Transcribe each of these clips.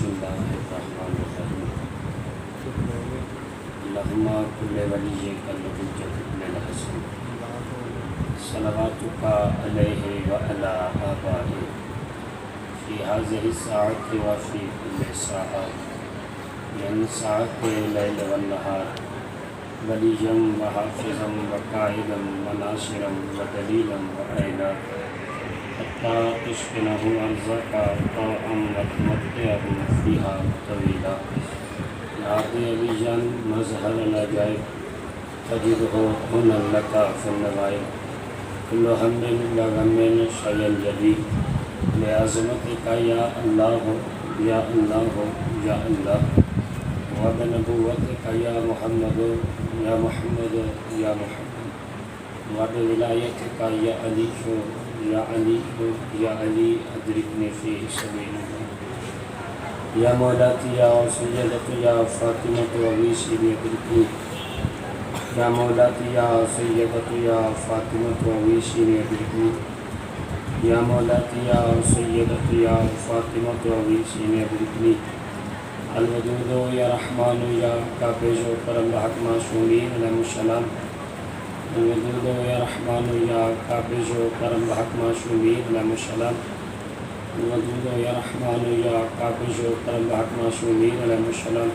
اللہ الرحمن الرحیم اللہم کل ولیک الحجۃ ابن الحسن صلواتک علیہ وعلی آبائہ فی هذه الساعة وفی کل ساعة من ساعة اللیل والنہار ولیًا وحافظا وقائدا وناصرا ودلیلا وعینا حتى تسكنه أرضك طوعا وتمتعه فيها طويلا نادي عليا مظهر العجائب تجده هنا لك في النوائب كل هم وغم شيء جديد بعظمتك يا الله يا الله يا الله وبنبوتك يا محمد يا محمد يا محمد وبولايتك يا علي یا علی یا علی ادرکنی فی سبیل اللہ یا مولاتی یا سیدت یا فاطمۃ وویسی ادرکنی یا مولاتی یا سیدت یا فاطمۃ وویسی ادرکنی یا مولاتی یا سیدت یا فاطمۃ وویسی ادرکنی الودود یا رحمان یا قابض و کرم بحق معصومین علیہ السلام الودود یا رحمان یا قابض و کرم بحق معصومین علیہ السلام الودود یا رحمان یا قابض و کرم بحق معصومین علیہ السلام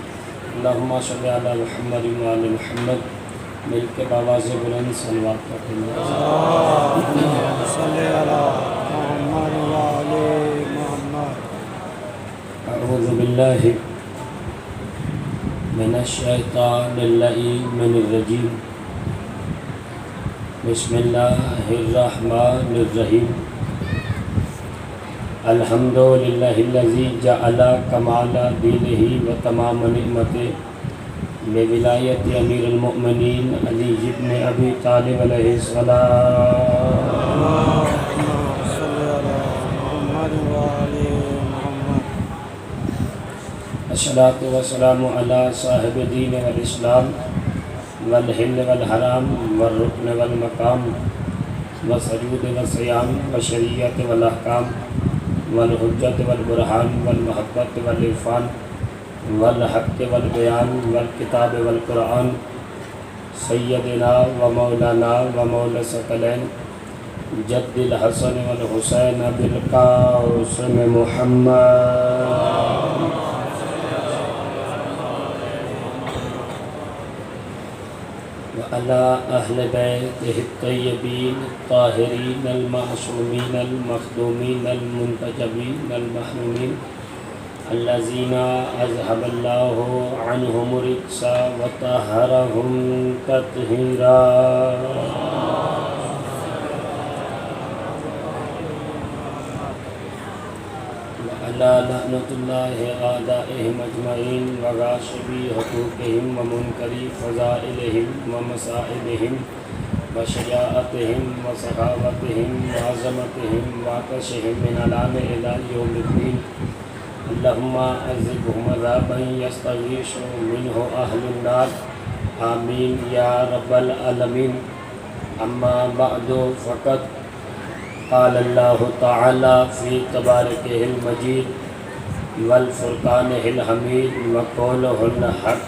اللہم صلی علی محمد و آل محمد مل کے باواز بلند صلوات پڑھتے ہیں اللہم صلی علی محمد و آل محمد اعوذ باللہ من الشیطان اللعین الرجیم بسم اللہ الرحمن الرحیم الحمد للہ الذی جعل کمال دینہ و تمام نعمتہ بولایت امیر المؤمنین علی بن ابی طالب علیہ السلام اللہم صلی علی محمد و آل محمد الصلاۃ والسلام علی صاحب دین والاسلام والحل والحرام والرکن والمقام والسجود والصیام والشریعت والاحکام والحجت والبرہان والمحبت والعرفان والحق والبیان والکتاب والقرآن سیدنا و مولانا و مولا ثقلین جد الحسن والحسین بالقاسم محمد وعلى أهل بيته الطيبين الطاهرين المعصومين المخدومين المنتجبين المحمومين الذين أذهب الله عنهم الرجس وطهرهم تطهيرا وعلى لعنة الله أعدائهم أجمعين وغاصبي حقوقهم ومنكري فضائلهم ومصائبهم وشجاعتهم وسخاوتهم وعظمتهم وعطشهم من الآن إلى يوم الدين اللهم عذبهم عذابا يستغيث منه أهل النار آمين يا رب العالمين أما بعد فقد قال الله تعالى في تباركه المجيد والفرقانه الحميد وقوله الحق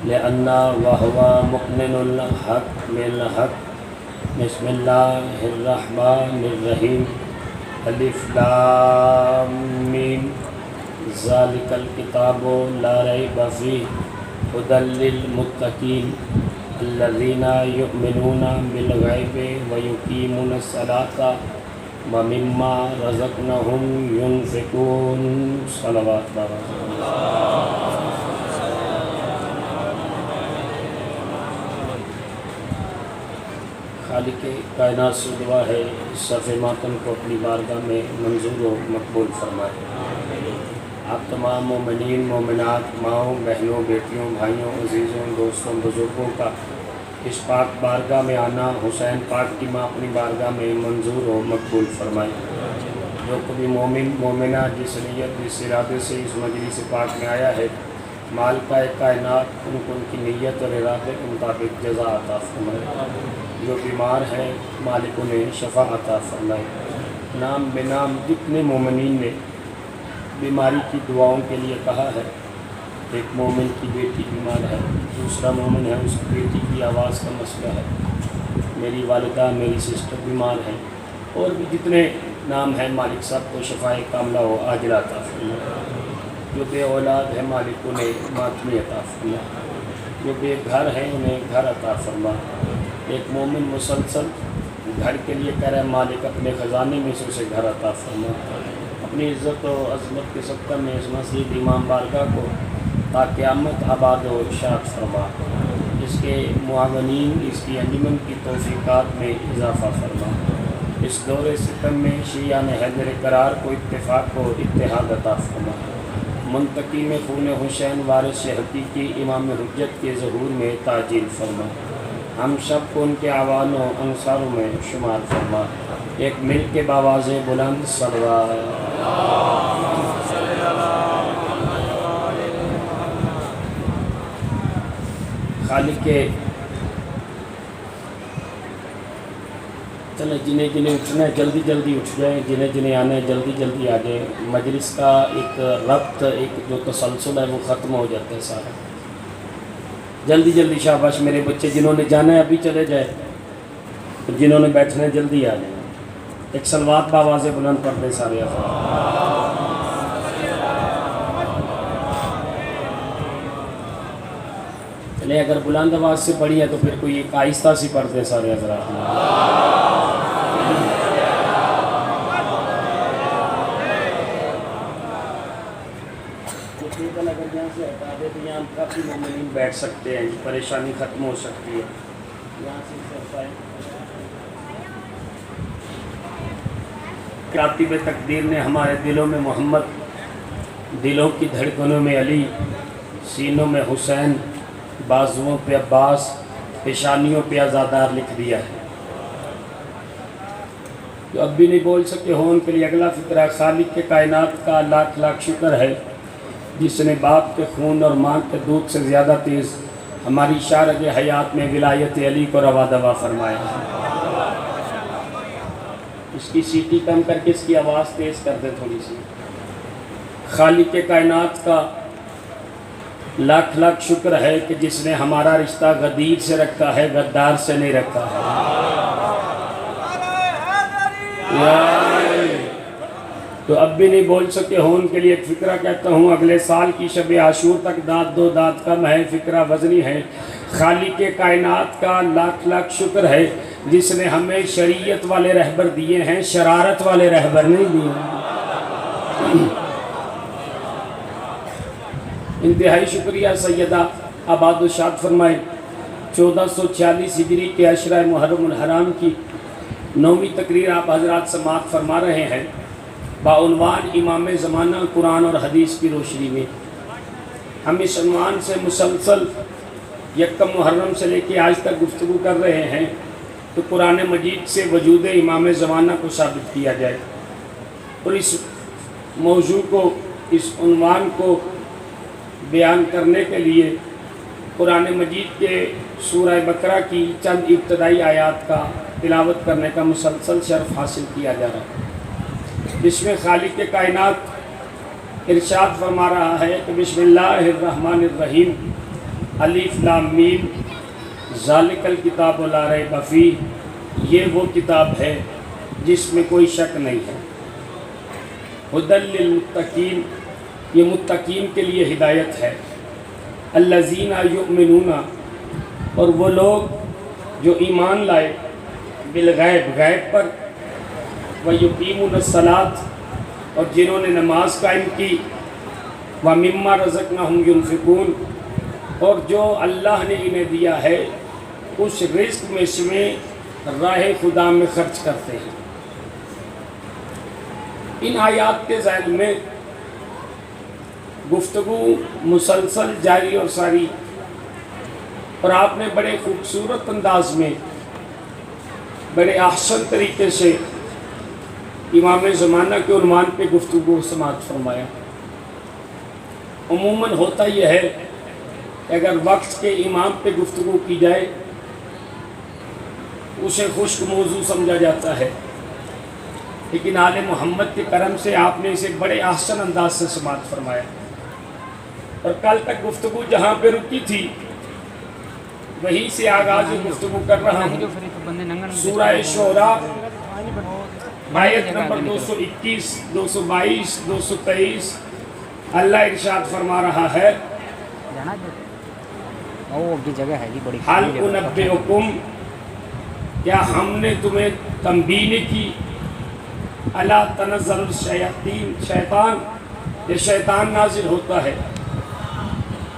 لأن وهو مؤمن الحق بالحق بسم الله الرحمن الرحيم الف لام ميم ذلك الكتاب لا ريب فيه هدى للمتقين الذين يؤمنون بالغيب ويقيمون الصلاة ومما رزقناهم ينفقون صلوات خالق کائنات سے دعا ہے اس صفِ ماتم کو اپنی بارگاہ میں منظور و مقبول فرمائے آپ تمام مومنین مومنات ماؤں بہنوں بیٹیوں بھائیوں عزیزوں دوستوں بزرگوں کا اس پاک بارگاہ میں آنا حسین پاک کی ماں اپنی بارگاہ میں منظور و مقبول فرمائے جو کبھی مومن مومنہ جس نیت جس ارادے سے اس مجلس پاک میں آیا ہے مالکہ کائنات ان کو ان کی نیت اور ارادے کے مطابق جزا عطا فرمائے جو بیمار ہیں مالک انہیں شفا عطا فرمائے نام بے نام جتنے مومنین نے بیماری کی دعاؤں کے لیے کہا ہے۔ ایک مومن کی بیٹی بیمار ہے، دوسرا مومن ہے اس کی بیٹی کی آواز کا مسئلہ ہے، میری والدہ میری سسٹر بیمار ہیں، اور بھی جتنے نام ہیں مالک صاحب کو شفائے کاملہ و عاجلہ عطا فرما۔ جو بے اولاد ہے مالک انہیں ماتمی عطا فرما، جو بے گھر ہیں انہیں گھر عطا فرما۔ ایک مومن مسلسل گھر کے لیے کہہ رہا ہے مالک اپنے خزانے میں سے اسے گھر عطا فرما، اپنی عزت و عظمت کے صدقہ میں اس مسجد امام بارگاہ کو تا قیامت آباد و ارشاد فرما، اس کے معاونین اس کی انجمن کی توفیقات میں اضافہ فرما۔ اس دور ستم میں شیعان حیدر قرار کو اتفاق و اتحاد عطا فرما، منتقی میں خون حسین وارث حقیقی امام حجت کے ظہور میں تاجیل فرما، ہم سب کو ان کے اعوان و انصاروں میں شمار فرما۔ ایک مل کے باواز بلند صلوات۔ خالق کے چلے جنہیں جنہیں اٹھنا ہے جلدی جلدی اٹھ جائیں، جنہیں جنہیں آنا ہے جلدی جلدی آ جائیں۔ مجلس کا ایک ربط، ایک جو تسلسل ہے وہ ختم ہو جاتا ہے سارا۔ جلدی جلدی شاباش میرے بچے، جنہوں نے جانا ہے ابھی چلے جائیں، جنہوں نے بیٹھنا ہے جلدی آ جائیں۔ ایک صلوات باواز بلند پڑھ دیں سارے افراد۔ چلے اگر بلند آواز سے پڑھی ہے تو پھر کوئی ایک آہستہ سی پڑھ دیں سارے حضرات۔ اگر یہاں سے ہٹا دے تو یہاں کافی مومنین بیٹھ سکتے ہیں، پریشانی ختم ہو سکتی ہے۔ یہاں سے ہٹائیں۔ کاتب تقدیر نے ہمارے دلوں میں محمد، دلوں کی دھڑکنوں میں علی، سینوں میں حسین، بازوؤں پہ عباس، پیشانیوں پہ عزادار لکھ دیا ہے۔ جو اب بھی نہیں بول سکے ہوں ان کے لیے اگلا فقرہ، خالق کے کائنات کا لاکھ لاکھ شکر ہے جس نے باپ کے خون اور ماں کے دودھ سے زیادہ تیز ہماری شارگ حیات میں ولایت علی کو روا دوا فرمایا۔ اس کی سیٹی کم کر کے اس کی آواز تیز کر دے تھوڑی سی۔ خالق کے کائنات کا لاکھ لاکھ شکر ہے کہ جس نے ہمارا رشتہ غدیر سے رکھا ہے، غدار سے نہیں رکھا ہے۔ تو اب بھی نہیں بول سکے ہوں ان کے لیے ایک فقرہ کہتا ہوں، اگلے سال کی شب عاشور تک دانت دو دانت کم ہے، فقرہ وزنی ہے۔ خالق کے کائنات کا لاکھ لاکھ شکر ہے جس نے ہمیں شریعت والے رہبر دیے ہیں، شرارت والے رہبر نہیں دیے۔ انتہائی شکریہ سیدہ آباد و شاد فرمائے۔ 1446 ہجری کے عشرہ محرم الحرام کی 9ویں تقریر آپ حضرات سماعت فرما رہے ہیں بعنوان امام زمانہ قرآن اور حدیث کی روشنی میں۔ ہم اس عنوان سے مسلسل یکم محرم سے لے کے آج تک گفتگو کر رہے ہیں تو قرآن مجید سے وجود امام زمانہ کو ثابت کیا جائے، اور اس موضوع کو، اس عنوان کو بیان کرنے کے لیے قرآن مجید کے سورہ بقرہ کی چند ابتدائی آیات کا تلاوت کرنے کا مسلسل شرف حاصل کیا جا رہا ہے، جس میں خالق کے کائنات ارشاد فرما رہا ہے کہ بسم اللہ الرحمن الرحیم، الف لام میم، ذالک الکتاب لا ریب فیہ، یہ وہ کتاب ہے جس میں کوئی شک نہیں ہے، ھدی للمتقین، یہ متقین کے لیے ہدایت ہے، الذین یؤمنون، اور وہ لوگ جو ایمان لائے، بالغیب، غیب پر، وَيُقِيمُونَ الصَّلَاةَ، اور جنہوں نے نماز قائم کی، وَمِمَّا رَزَقْنَاهُمْ يُنْفِقُونَ، اور جو اللہ نے انہیں دیا ہے اس رزق میں راہ خدا میں خرچ کرتے ہیں۔ ان آیات کے ذیل میں گفتگو مسلسل جاری اور ساری، اور آپ نے بڑے خوبصورت انداز میں، بڑے احسن طریقے سے امام زمانہ کے عنوان پہ گفتگو سماعت فرمایا۔ عموماً ہوتا یہ ہے کہ اگر وقت کے امام پہ گفتگو کی جائے اسے خشک موضوع سمجھا جاتا ہے، لیکن آل محمد کے کرم سے آپ نے اسے بڑے احسن انداز سے سماعت فرمایا. اور کل تک گفتگو جہاں پہ رکی تھی وہیں سے آغاز گفتگو کر رہا ہوں. سورہ شعراء آیت نمبر 221 222 223 اللہ ارشاد فرما رہا ہے حل انبئکم، کیا ہم نے تمہیں تنبیہ نہیں کی، الا تنزل الشیاطین، شیطان، یہ شیطان نازل ہوتا ہے.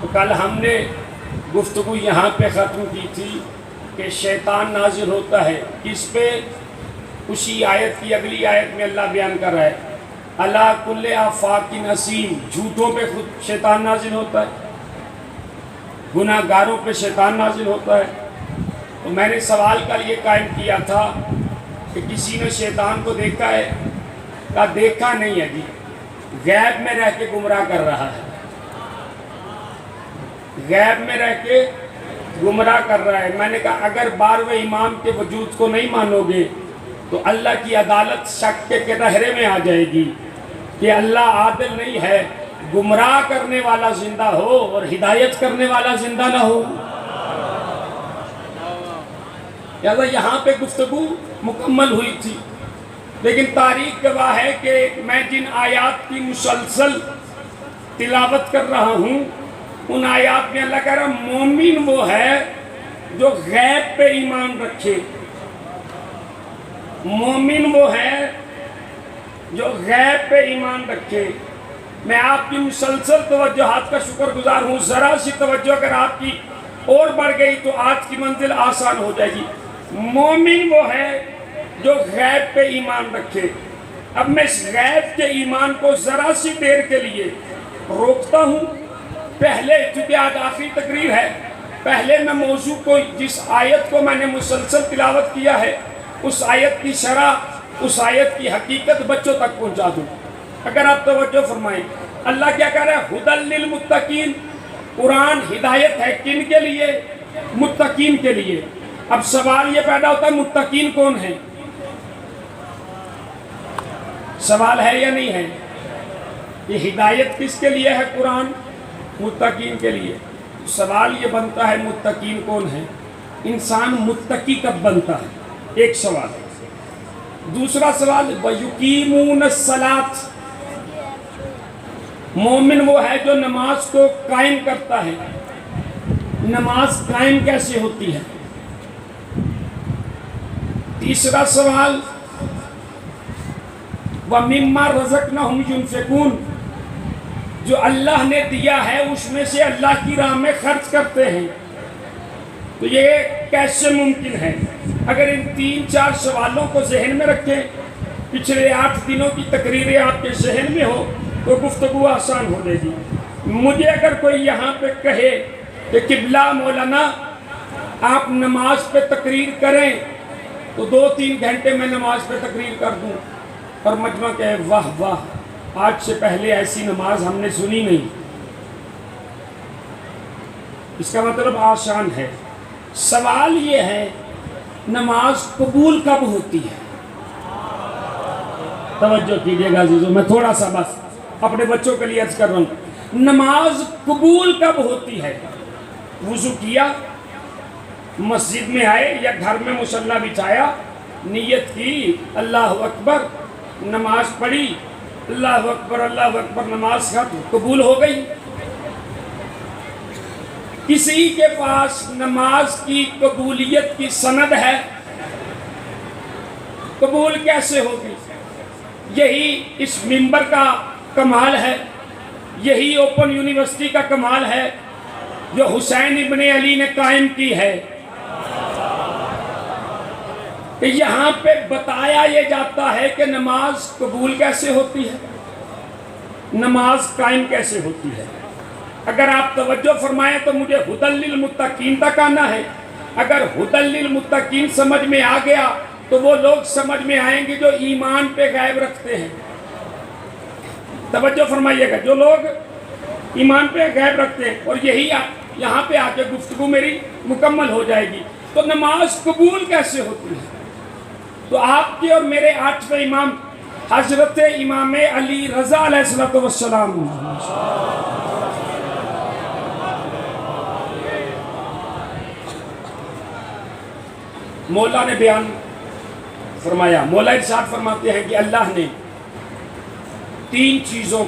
تو کل ہم نے گفتگو یہاں پہ ختم کی تھی کہ شیطان نازل ہوتا ہے کس پہ؟ اسی آیت کی اگلی آیت میں اللہ بیان کر رہا ہے الا کل آفاق نسیم، جھوٹوں پہ خود شیطان نازل ہوتا ہے، گناہ گاروں پہ شیطان نازل ہوتا ہے. تو میں نے سوال کل یہ قائم کیا تھا کہ کسی نے شیطان کو دیکھا ہے؟ کہا دیکھا نہیں ہے جی، غیب میں رہ کے گمراہ کر رہا ہے، غیب میں رہ کے گمراہ کر رہا ہے. میں نے کہا اگر 12ویں امام کے وجود کو نہیں مانو گے تو اللہ کی عدالت شک کے کٹہرے میں آ جائے گی کہ اللہ عادل نہیں ہے، گمراہ کرنے والا زندہ ہو اور ہدایت کرنے والا زندہ نہ ہو. لہذا یہاں پہ گفتگو مکمل ہوئی تھی، لیکن تاریخ گواہ ہے کہ میں جن آیات کی مسلسل تلاوت کر رہا ہوں ان آیات میں اللہ کہہ رہا مومن وہ ہے جو غیب پہ ایمان رکھے، مومن وہ ہے جو غیب پہ ایمان رکھے. میں آپ کی مسلسل توجہات کا شکر گزار ہوں. ذرا سی توجہ اگر آپ کی اور بڑھ گئی تو آج کی منزل آسان ہو جائے گی. مومن وہ ہے جو غیب پہ ایمان رکھے. اب میں اس غیب کے ایمان کو ذرا سی دیر کے لیے روکتا ہوں. پہلے چونکہ آج آخری تقریر ہے، پہلے میں موضوع کو، جس آیت کو میں نے مسلسل تلاوت کیا ہے، اس آیت کی شرح، اس آیت کی حقیقت بچوں تک پہنچا دوں. اگر آپ توجہ فرمائیں، اللہ کیا کہہ رہا ہے؟ ھدی للمتقین. قرآن ہدایت ہے کن کے لیے؟ متقین کے لیے. اب سوال یہ پیدا ہوتا ہے متقین کون ہیں؟ سوال ہے یا نہیں ہے؟ یہ ہدایت کس کے لیے ہے؟ قرآن متقین کے لیے. سوال یہ بنتا ہے متقین کون ہیں؟ انسان متقی کب بنتا ہے؟ ایک سوال. دوسرا سوال وَيُقِيمُونَ الصَّلَاةَ، مومن وہ ہے جو نماز کو قائم کرتا ہے. نماز قائم کیسے ہوتی ہے؟ تیسرا سوال وَمِمَّا رَزَقْنَاهُمْ يُنْفِقُونَ، جو اللہ نے دیا ہے اس میں سے اللہ کی راہ میں خرچ کرتے ہیں. تو یہ کیسے ممکن ہے؟ اگر ان 3-4 سوالوں کو ذہن میں رکھیں، پچھلے 8 دنوں کی تقریریں آپ کے ذہن میں ہو تو گفتگو آسان ہو جائے گی. مجھے اگر کوئی یہاں پہ کہے کہ قبلہ مولانا آپ نماز پہ تقریر کریں تو 2-3 گھنٹے میں نماز پہ تقریر کر دوں، اور مجمع کہے واہ واہ آج سے پہلے ایسی نماز ہم نے سنی نہیں، اس کا مطلب آسان ہے. سوال یہ ہے نماز قبول کب ہوتی ہے؟ توجہ کیجئے گا عزیزو، میں تھوڑا سا بس اپنے بچوں کے لیے عرض کر رہا ہوں. نماز قبول کب ہوتی ہے؟ وضو کیا، مسجد میں آئے یا گھر میں مصلی بچھایا، نیت کی اللہ اکبر، نماز پڑھی، اللہ اکبر، نماز ختم، قبول ہو گئی. کسی کے پاس نماز کی قبولیت کی سند ہے؟ قبول کیسے ہوگی؟ یہی اس منبر کا کمال ہے، یہی اوپن یونیورسٹی کا کمال ہے جو حسین ابن علی نے قائم کی ہے. کہ یہاں پہ بتایا یہ جاتا ہے کہ نماز قبول کیسے ہوتی ہے، نماز قائم کیسے ہوتی ہے. اگر آپ توجہ فرمائیں تو مجھے ھدی للمتقین تک آنا ہے. اگر ھدی للمتقین سمجھ میں آ گیا تو وہ لوگ سمجھ میں آئیں گے جو ایمان پہ غائب رکھتے ہیں. توجہ فرمائیے گا، جو لوگ ایمان پہ غائب رکھتے ہیں، اور یہی یہاں پہ آ کے گفتگو میری مکمل ہو جائے گی. تو نماز قبول کیسے ہوتی ہے؟ تو آپ کے اور میرے 8ویں امام حضرت امام علی رضا علیہ السلام. مولا نے بیان فرمایا، مولا ارشاد فرماتے ہیں کہ اللہ نے تین چیزوں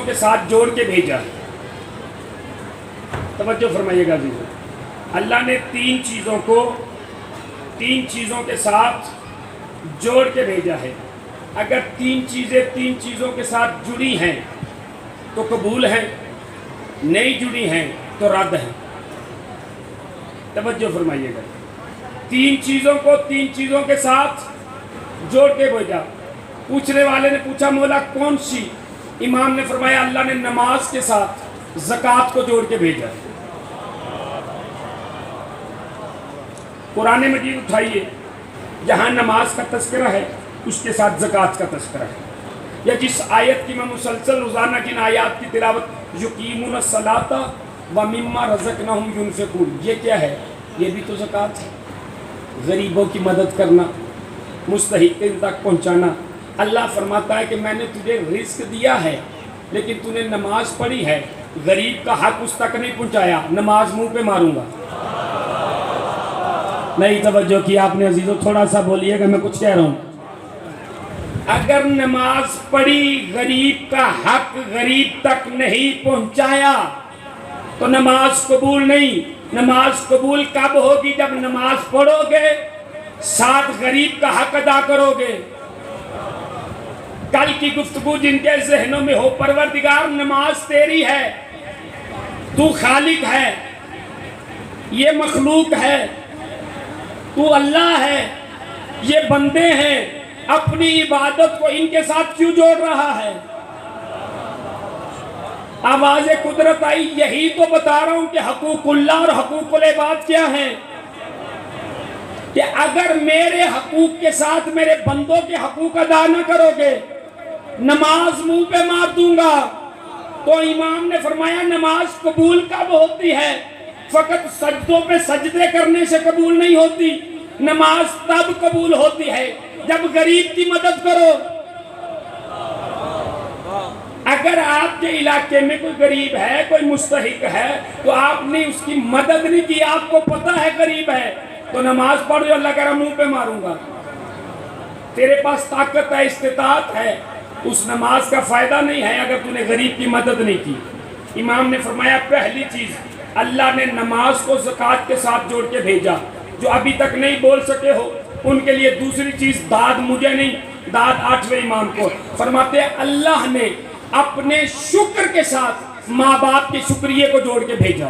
کے ساتھ جوڑ کے بھیجا. توجہ فرمائیے گا جی. اللہ نے تین چیزوں کے ساتھ جوڑ کے بھیجا ہے. اگر تین چیزوں کے ساتھ جڑی ہیں تو قبول ہیں، نہیں جڑی ہیں تو رد ہیں. توجہ فرمائیے گا. تین چیزوں کے ساتھ جوڑ کے بھیجا. پوچھنے والے نے پوچھا مولا کون سی؟ امام نے فرمایا اللہ نے نماز کے ساتھ زکوٰۃ کو جوڑ کے بھیجا. قرآن مجید اٹھائیے، جہاں نماز کا تذکرہ ہے اس کے ساتھ زکوٰۃ کا تذکرہ ہے. یا جس آیت کی میں مسلسل روزانہ جن آیات کی تلاوت، یقیمون الصلاۃ ومما رزقناہم ینفقون، یہ کیا ہے؟ یہ بھی تو زکوٰۃ ہے. غریبوں کی مدد کرنا، مستحقین تک پہنچانا. اللہ فرماتا ہے کہ میں نے تجھے رزق دیا ہے لیکن تو نے نماز پڑھی ہے، غریب کا حق اس تک نہیں پہنچایا، نماز منہ پہ ماروں گا. نہیں توجہ کی آپ نے عزیزو، تھوڑا سا بولیے گا، میں کچھ کہہ رہا ہوں. اگر نماز پڑھی، غریب کا حق غریب تک نہیں پہنچایا تو نماز قبول نہیں. نماز قبول کب ہوگی؟ جب نماز پڑھو گے، ساتھ غریب کا حق ادا کرو گے. کل کی گفتگو جن کے ذہنوں میں ہو، پروردگار نماز تیری ہے، تو خالق ہے، یہ مخلوق ہے، تو اللہ ہے، یہ بندے ہیں، اپنی عبادت کو ان کے ساتھ کیوں جوڑ رہا ہے؟ آواز قدرت آئی. یہی تو بتا رہا ہوں کہ حقوق اللہ اور حقوق العباد کیا ہیں. کہ اگر میرے حقوق کے ساتھ میرے بندوں کے حقوق ادا نہ کرو گے، نماز منہ پہ مار دوں گا. تو امام نے فرمایا نماز قبول کب ہوتی ہے؟ فقط سجدوں پہ سجدے کرنے سے قبول نہیں ہوتی. نماز تب قبول ہوتی ہے جب غریب کی مدد کرو. اگر آپ کے علاقے میں کوئی غریب ہے، کوئی مستحق ہے، تو آپ نے اس کی مدد نہیں کی، آپ کو پتہ ہے غریب ہے، تو نماز پڑھ جو اللہ کہہ رہا منہ پہ ماروں گا. تیرے پاس طاقت ہے، استطاعت ہے، اس نماز کا فائدہ نہیں ہے اگر تو نے غریب کی مدد نہیں کی. امام نے فرمایا پہلی چیز اللہ نے نماز کو زکوٰۃ کے ساتھ جوڑ کے بھیجا. جو ابھی تک نہیں بول سکے ہو ان کے لیے دوسری چیز، داد مجھے نہیں، داد 8ویں امام کو. فرماتے ہیں اللہ نے اپنے شکر کے ساتھ ماں باپ کے شکریہ کو جوڑ کے بھیجا.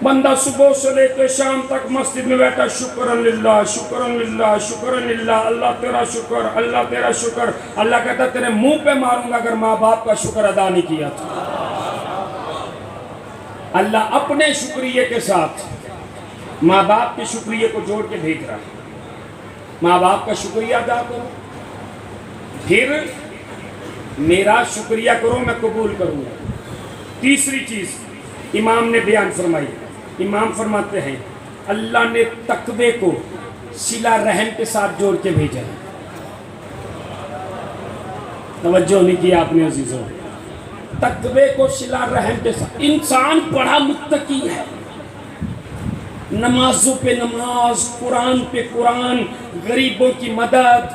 بندہ صبح سے لے کے شام تک مسجد میں بیٹھا، شکرن للہ شکرن للہ شکرن للہ، اللہ تیرا شکر، اللہ تیرا شکر. اللہ کہتا تیرے منہ پہ ماروں گا اگر ماں باپ کا شکر ادا نہیں کیا تھا. اللہ اپنے شکریہ کے ساتھ ماں باپ کے شکریہ کو جوڑ کے بھیج رہا ہے. ماں باپ کا شکریہ ادا کرو، پھر میرا شکریہ کرو، میں قبول کروں گا. تیسری چیز امام نے بیان فرمائی. امام فرماتے ہیں اللہ نے تقوی کو صلہ رحم کے ساتھ جوڑ کے بھیجا ہے. توجہ نہیں کی آپ نے عزیزوں. تقوی کو صلہ رحم کے ساتھ. انسان بڑا متقی ہے، نمازوں پہ نماز، قرآن پہ قرآن، غریبوں کی مدد.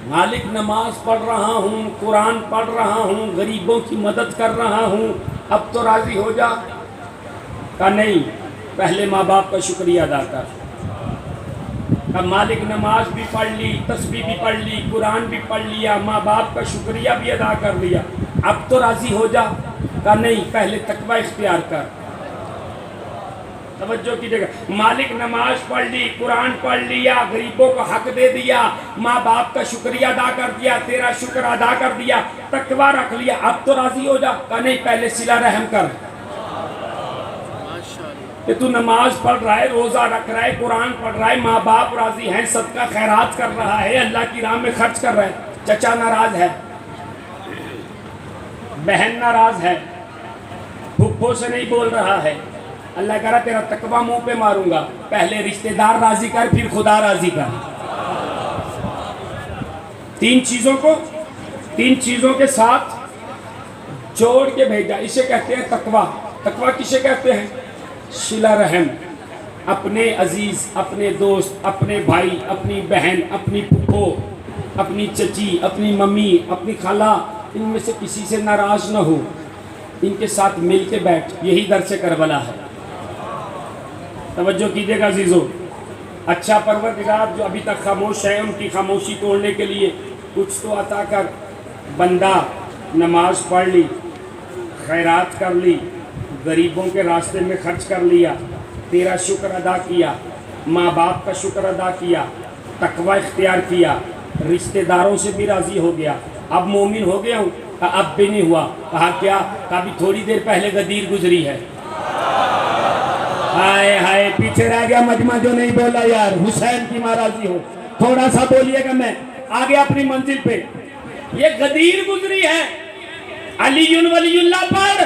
مالک نماز پڑھ رہا ہوں، قرآن پڑھ رہا ہوں، غریبوں کی مدد کر رہا ہوں، اب تو راضی ہو جا. کہا نہیں، پہلے ماں باپ کا شکریہ ادا کر. کہا مالک نماز بھی پڑھ لی، تسبیح بھی پڑھ لی، قرآن بھی پڑھ لیا، ماں باپ کا شکریہ بھی ادا کر لیا، اب تو راضی ہو جا. کہا نہیں، پہلے تقوی اختیار کر. توجہ کیجیے گا. مالک نماز پڑھ لی، قرآن پڑھ لیا، غریبوں کو حق دے دیا، ماں باپ کا شکریہ ادا کر دیا، تیرا شکر ادا کر دیا، تقوی رکھ لیا، اب تو راضی ہو جا. کہا نہیں، پہلے صلہ رحم کر. کہ تو نماز پڑھ رہا ہے، روزہ رکھ رہا ہے، قرآن پڑھ رہا ہے، ماں باپ راضی ہیں، صدقہ خیرات کر رہا ہے، اللہ کی راہ میں خرچ کر رہا ہے. چچا ناراض ہے، بہن ناراض ہے، پھپھو سے نہیں بول رہا ہے، اللہ کہہ رہا تیرا تقوی منہ پہ ماروں گا، پہلے رشتہ دار راضی کر پھر خدا راضی کر۔ تین چیزوں کے ساتھ جوڑ کے بھیجا، اسے کہتے ہیں تقوی۔ تقوی کسے کہتے ہیں؟ صلہ رحم، اپنے عزیز، اپنے دوست، اپنے بھائی، اپنی بہن، اپنی پھپھو، اپنی چچی، اپنی ممی، اپنی خالہ، ان میں سے کسی سے ناراض نہ ہو، ان کے ساتھ مل کے بیٹھ۔ یہی درس کربلا ہے۔ توجہ کیجیے گا عزیزو۔ اچھا پروردگار جو ابھی تک خاموش ہے، ان کی خاموشی توڑنے کے لیے کچھ تو عطا کر۔ بندہ نماز پڑھ لی، خیرات کر لی، غریبوں کے راستے میں خرچ کر لیا، تیرا شکر ادا کیا، ماں باپ کا شکر ادا کیا، تقوی اختیار کیا، رشتہ داروں سے بھی راضی ہو گیا، اب مومن ہو گیا ہوں۔ اب بھی نہیں ہوا، کہا کیا؟ ابھی تھوڑی دیر پہلے غدیر گزری ہے۔ ہائے ہائے، پیچھے رہ گیا مجمع جو نہیں بولا یار، حسین کی ماں راضی ہو، تھوڑا سا بولیے گا، میں آگے اپنی منزل پہ۔ یہ غدیر گزری ہے، علی ولی اللہ پڑھ،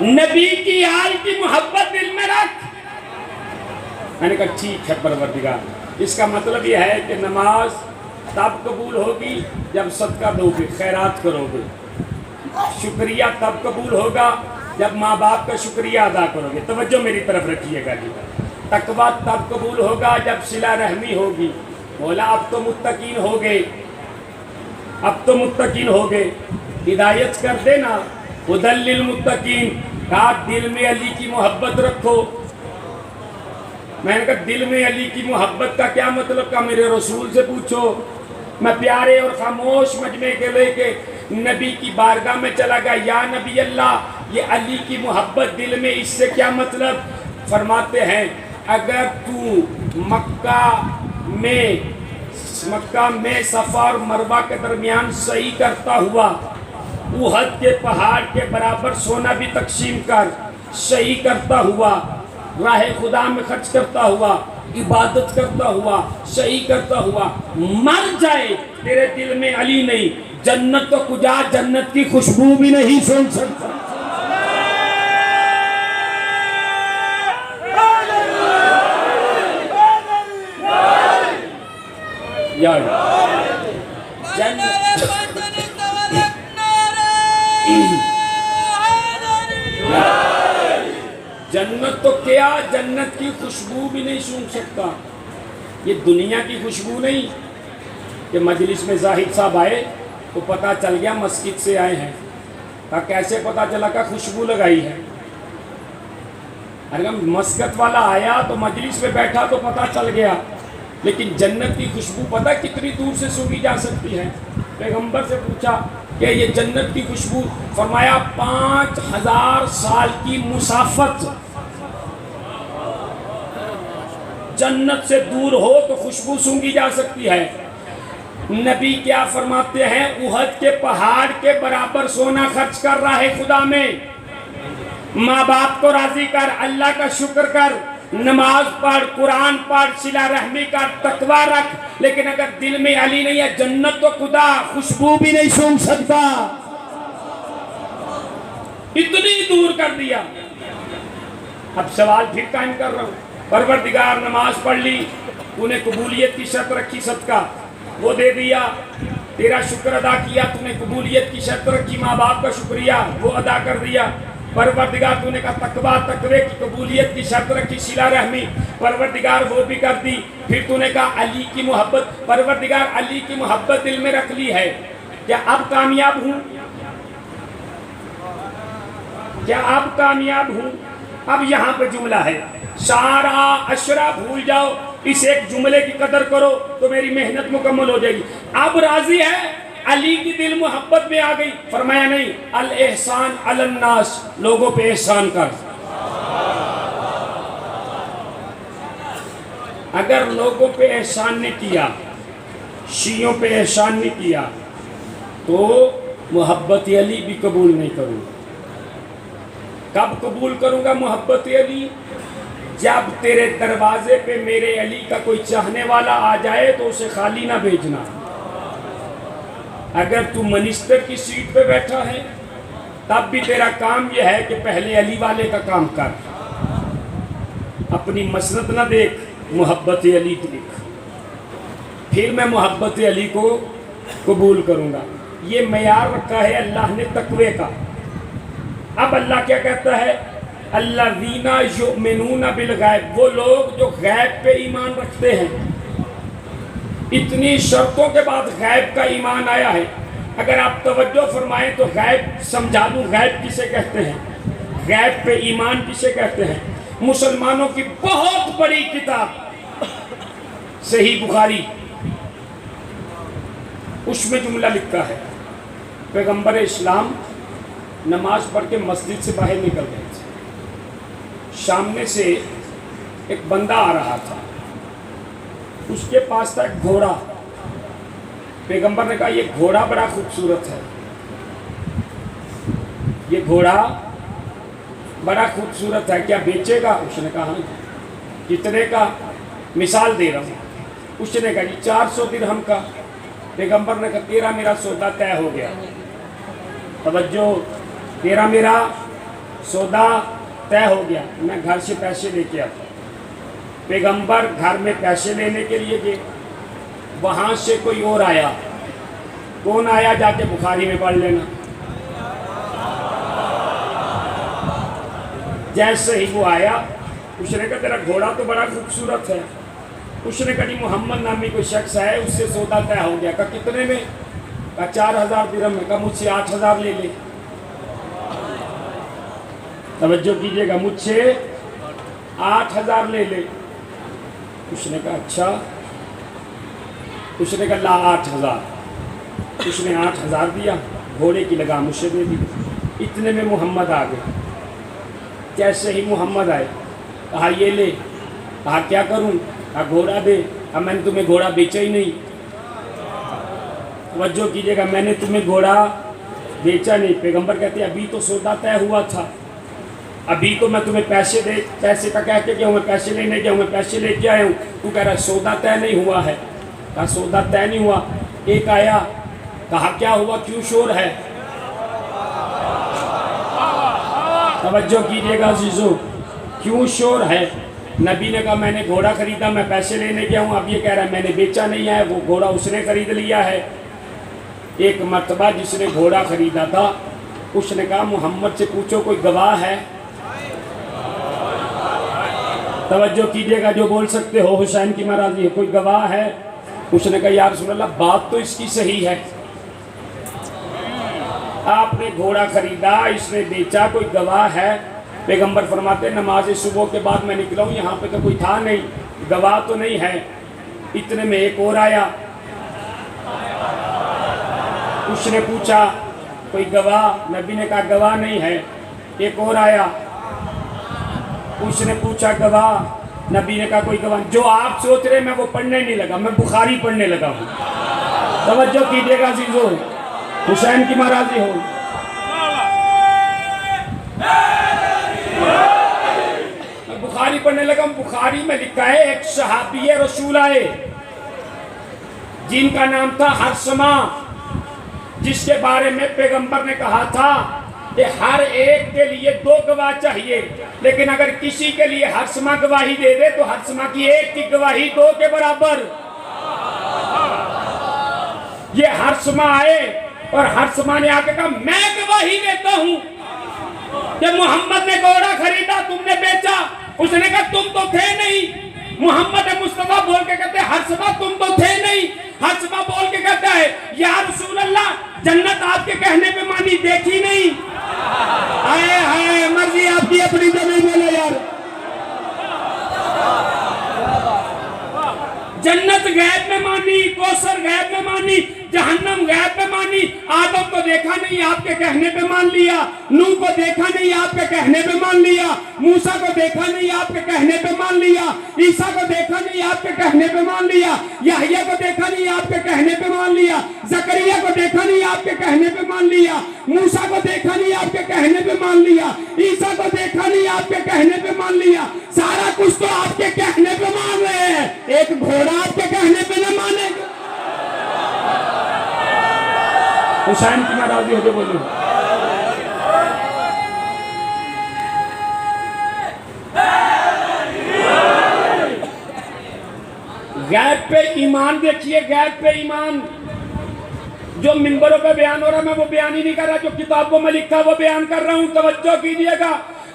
نبی کی آل کی محبت دل میں رکھ۔ میں نے کہا ٹھیک ہے پروردگار، اس کا مطلب یہ ہے کہ نماز تب قبول ہوگی جب صدقہ دو گے، خیرات کرو گے، شکریہ تب قبول ہوگا جب ماں باپ کا شکریہ ادا کرو گے۔ توجہ میری طرف رکھیے گا جی۔ تقویٰ تب قبول ہوگا جب صلہ رحمی ہوگی۔ بولا اب تو متقین ہو گئے، ہدایت کر دینا، ہدی للمتقین۔ کہا دل میں علی کی محبت رکھو۔ میں نے کہا دل میں علی کی محبت کا کیا مطلب؟ کا میرے رسول سے پوچھو۔ میں پیارے اور خاموش مجمع کے لے کے نبی کی بارگاہ میں چلا گیا، یا نبی اللہ یہ علی کی محبت دل میں، اس سے کیا مطلب؟ فرماتے ہیں اگر تو مکہ میں صفا اور مروہ کے درمیان سعی کرتا ہوا، احد کے پہاڑ کے برابر سونا بھی تقسیم کر، سعی کرتا ہوا، راہ خدا میں خرچ کرتا ہوا، عبادت کرتا ہوا، سعی کرتا ہوا، مر جائے تیرے دل میں علی نہیں، جنت تو کجا جنت کی خوشبو بھی نہیں سن سکتا۔ جنت تو کیا جنت کی خوشبو بھی نہیں سن سکتا۔ یہ دنیا کی خوشبو نہیں کہ مجلس میں زاہد صاحب آئے تو پتہ چل گیا مسجد سے آئے ہیں، کہا کیسے پتہ چلا؟ کہ خوشبو لگائی ہے۔ اگر مسجد والا آیا تو مجلس میں بیٹھا تو پتہ چل گیا، لیکن جنت کی خوشبو پتہ کتنی دور سے سونگی جا سکتی ہے؟ پیغمبر سے پوچھا کہ یہ جنت کی خوشبو، فرمایا 5000 سال کی مسافت جنت سے دور ہو تو خوشبو سونگی جا سکتی ہے۔ نبی کیا فرماتے ہیں؟ احد کے پہاڑ کے برابر سونا خرچ کر رہا ہے خدا میں، ماں باپ کو راضی کر، اللہ کا شکر کر، نماز پڑھ، قرآن پڑھ، صلہ رحمی کر، تقویٰ رکھ، لیکن اگر دل میں علی نہیں ہے، جنت تو خدا خوشبو بھی نہیں سونگ سکتا۔ اتنی دور کر دیا۔ اب سوال پھر قائم کر رہا ہوں، پروردگار نماز پڑھ لی، تو نے قبولیت کی شرط رکھی، صدقہ وہ دے دیا، تیرا شکر ادا کیا، تو نے قبولیت کی شرط رکھی، ماں باپ کا شکریہ وہ ادا کر دیا۔ پروردگار تو نے کہا تقوی کی قبولیت کی شرط رکھی، صلہ رحمی، پروردگار وہ بھی کر دی۔ پھر تو نے کہا علی کی محبت، پروردگار علی کی محبت دل میں رکھ لی ہے، کیا اب کامیاب ہوں؟ کیا اب کامیاب ہوں؟ اب یہاں پہ جملہ ہے، سارا عشرہ بھول جاؤ، اس ایک جملے کی قدر کرو تو میری محنت مکمل ہو جائے گی۔ اب راضی ہے؟ علی کی دل محبت میں آ گئی۔ فرمایا نہیں، الاحسان علی الناس، لوگوں پہ احسان کر۔ اگر لوگوں پہ احسان نہیں کیا، شیعوں پہ احسان نہیں کیا، تو محبت علی بھی قبول نہیں کروں۔ کب قبول کروں گا محبت علی؟ جب تیرے دروازے پہ میرے علی کا کوئی چاہنے والا آ جائے تو اسے خالی نہ بھیجنا۔ اگر تو منسٹر کی سیٹ پہ بیٹھا ہے تب بھی تیرا کام یہ ہے کہ پہلے علی والے کا کام کر، اپنی مسند نہ دیکھ، محبت علی دیکھ، پھر میں محبت علی کو قبول کروں گا۔ یہ معیار رکھا ہے اللہ نے تقوی کا۔ اب اللہ کیا کہتا ہے؟ الذین یؤمنون بالغیب، وہ لوگ جو غیب پہ ایمان رکھتے ہیں۔ اتنی شرطوں کے بعد غیب کا ایمان آیا ہے۔ اگر آپ توجہ فرمائیں تو غیب سمجھا دوں، غیب کسے کہتے ہیں، غیب پہ ایمان کسے کہتے ہیں؟ مسلمانوں کی بہت بڑی کتاب صحیح بخاری، اس میں جملہ لکھا ہے، پیغمبر اسلام نماز پڑھ کے مسجد سے باہر نکل گئے تھے، سامنے سے ایک بندہ آ رہا تھا، اس کے پاس تھا ایک گھوڑا۔ پیغمبر نے کہا یہ گھوڑا بڑا خوبصورت ہے، یہ گھوڑا بڑا خوبصورت ہے، کیا بیچے گا؟ اس نے کہا ہاں۔ کتنے کا؟ مثال دے رہا ہوں۔ اس نے کہا جی 400 درہم کا۔ پیغمبر نے کہا تیرا میرا سودا طے ہو گیا۔ توجہ، تیرا میرا سودا طے ہو گیا۔ میں گھر سے پیسے لے کے آتا۔ پیغمبر گھر میں پیسے لینے کے لیے گئے، وہاں سے کوئی اور آیا۔ کون آیا؟ جا کے بخاری میں پڑھ لینا۔ جیسے ہی وہ آیا، اس نے کہا تیرا گھوڑا تو بڑا خوبصورت ہے۔ اس نے کہا جی محمد نامی کوئی شخص ہے، اس سے سودا طے ہو گیا۔ کہا کتنے میں؟ کہا 4000 درہم میں۔ کہا مجھ سے 8000 لے لے۔ توجہ کیجئے گا، مجھ سے 8000 لے لے۔ اس نے کہا اچھا۔ اس نے کہا لا 8000۔ اس نے 8000 دیا، گھوڑے کی لگام اسے دے دی۔ اتنے میں محمد آ گئے۔ جیسے ہی محمد آئے، کہا یہ لے۔ کہا کیا کروں؟ کہا گھوڑا دے۔ کہا میں نے تمہیں گھوڑا بیچا ہی نہیں۔ توجہ کیجئے گا، میں نے تمہیں گھوڑا بیچا نہیں۔ پیغمبر کہتے ہیں ابھی تو سودا طے ہوا تھا، ابھی تو میں تمہیں پیسے کا کہہ کے گیا ہوں، میں پیسے لینے گیا ہوں، میں پیسے لے کے آیا ہوں، تو کہہ رہا ہے سودا طے نہیں ہوا ہے۔ کہا سودا طے نہیں ہوا۔ ایک آیا، کہا کیا ہوا، کیوں شور ہے؟ توجہ کیجئے گا عزیزو، کیوں شور ہے؟ نبی نے کہا میں نے گھوڑا خریدا، میں پیسے لینے گیا ہوں۔ اب یہ کہہ رہا ہے میں نے بیچا نہیں ہے، وہ گھوڑا اس نے خرید لیا ہے۔ ایک مرتبہ جس نے گھوڑا خریدا تھا، اس نے کہا محمد سے پوچھو کوئی گواہ ہے؟ توجہ کیجئے گا، جو بول سکتے ہو حسین کی مرضی ہے، کوئی گواہ ہے؟ اس نے کہا یا رسول اللہ بات تو اس کی صحیح ہے، آپ نے گھوڑا خریدا، اس نے بیچا، کوئی گواہ ہے؟ پیغمبر فرماتے نماز صبح کے بعد میں نکلا ہوں، یہاں پہ تو کوئی تھا نہیں، گواہ تو نہیں ہے۔ اتنے میں ایک اور آیا، اس نے پوچھا کوئی گواہ؟ نبی نے کہا گواہ نہیں ہے۔ ایک اور آیا، اس نے پوچھا گواہ؟ نبی نے کہا کوئی گواہ؟ جو آپ سوچ رہے میں وہ پڑھنے نہیں لگا، میں بخاری پڑھنے لگا ہوں۔ توجہ کیجئے گا عزیزو، حسین کی مراضی ہو۔ میں بخاری پڑھنے لگا ہوں۔ بخاری میں لکھا ہے ایک صحابی رسول آئے جن کا نام تھا ہرسمہ، جس کے بارے میں پیغمبر نے کہا تھا کہ ہر ایک کے لیے 2 گواہ چاہیے، لیکن اگر کسی کے لیے ہرسمہ گواہی دے دے تو ہرسمہ کی ایک کی گواہی 2 کے برابر۔ یہ ہرسمہ آئے اور ہرسمہ نے آ کے کہا میں گواہی دیتا ہوں کہ محمد نے گھوڑا خریدا، تم نے بیچا۔ اس نے کہا تم تو تھے نہیں۔ محمد مصطفیٰ بول کے کہتے ہیں ہرسمہ تم تو تھے نہیں۔ ہرسمہ بول کے کہتا ہے یا رسول اللہ جنت آپ کے کہنے پہ مانی، دیکھی نہیں۔ آئے ہائے، مرضی آپ کی اپنی تو نہیں بولے یار۔ جنت غیب میں مانی، کوثر غیب میں مانی، جہنم غیب میں مانی۔ آدم کو دیکھا نہیں، آپ کے کہنے پہ مان لیا۔ نوح کو دیکھا نہیں، آپ کے کہنے پہ مان لیا۔ موسیٰ کو دیکھا نہیں، آپ کے کہنے پہ مان لیا۔ عیسیٰ کو دیکھا نہیں، آپ کے کہنے پہ مان لیا۔ یحییٰ کو دیکھا نہیں، آپ کے کہنے پہ مان لیا۔ زکریا کو دیکھا نہیں، آپ کے کہنے پہ مان لیا۔ موسیٰ کو دیکھا نہیں، آپ کے کہنے پہ مان لیا۔ عیسیٰ کو دیکھا نہیں، آپ کے کہنے پہ مان لیا۔ سارا کچھ تو آپ کے کہنے پہ مان رہے ہیں، ایک گھوڑا آپ کے کہنے پہ نہ مانے گا۔ حسین کی میں راضی ہوتے بولوں۔ غیب پہ ایمان دیکھیے، غیب پہ ایمان. جو منبروں پہ بیان ہو رہا میں وہ بیان ہی نہیں کر رہا، جو کتابوں میں لکھا وہ بیان کر رہا ہوں. توجہ کیجئے گا.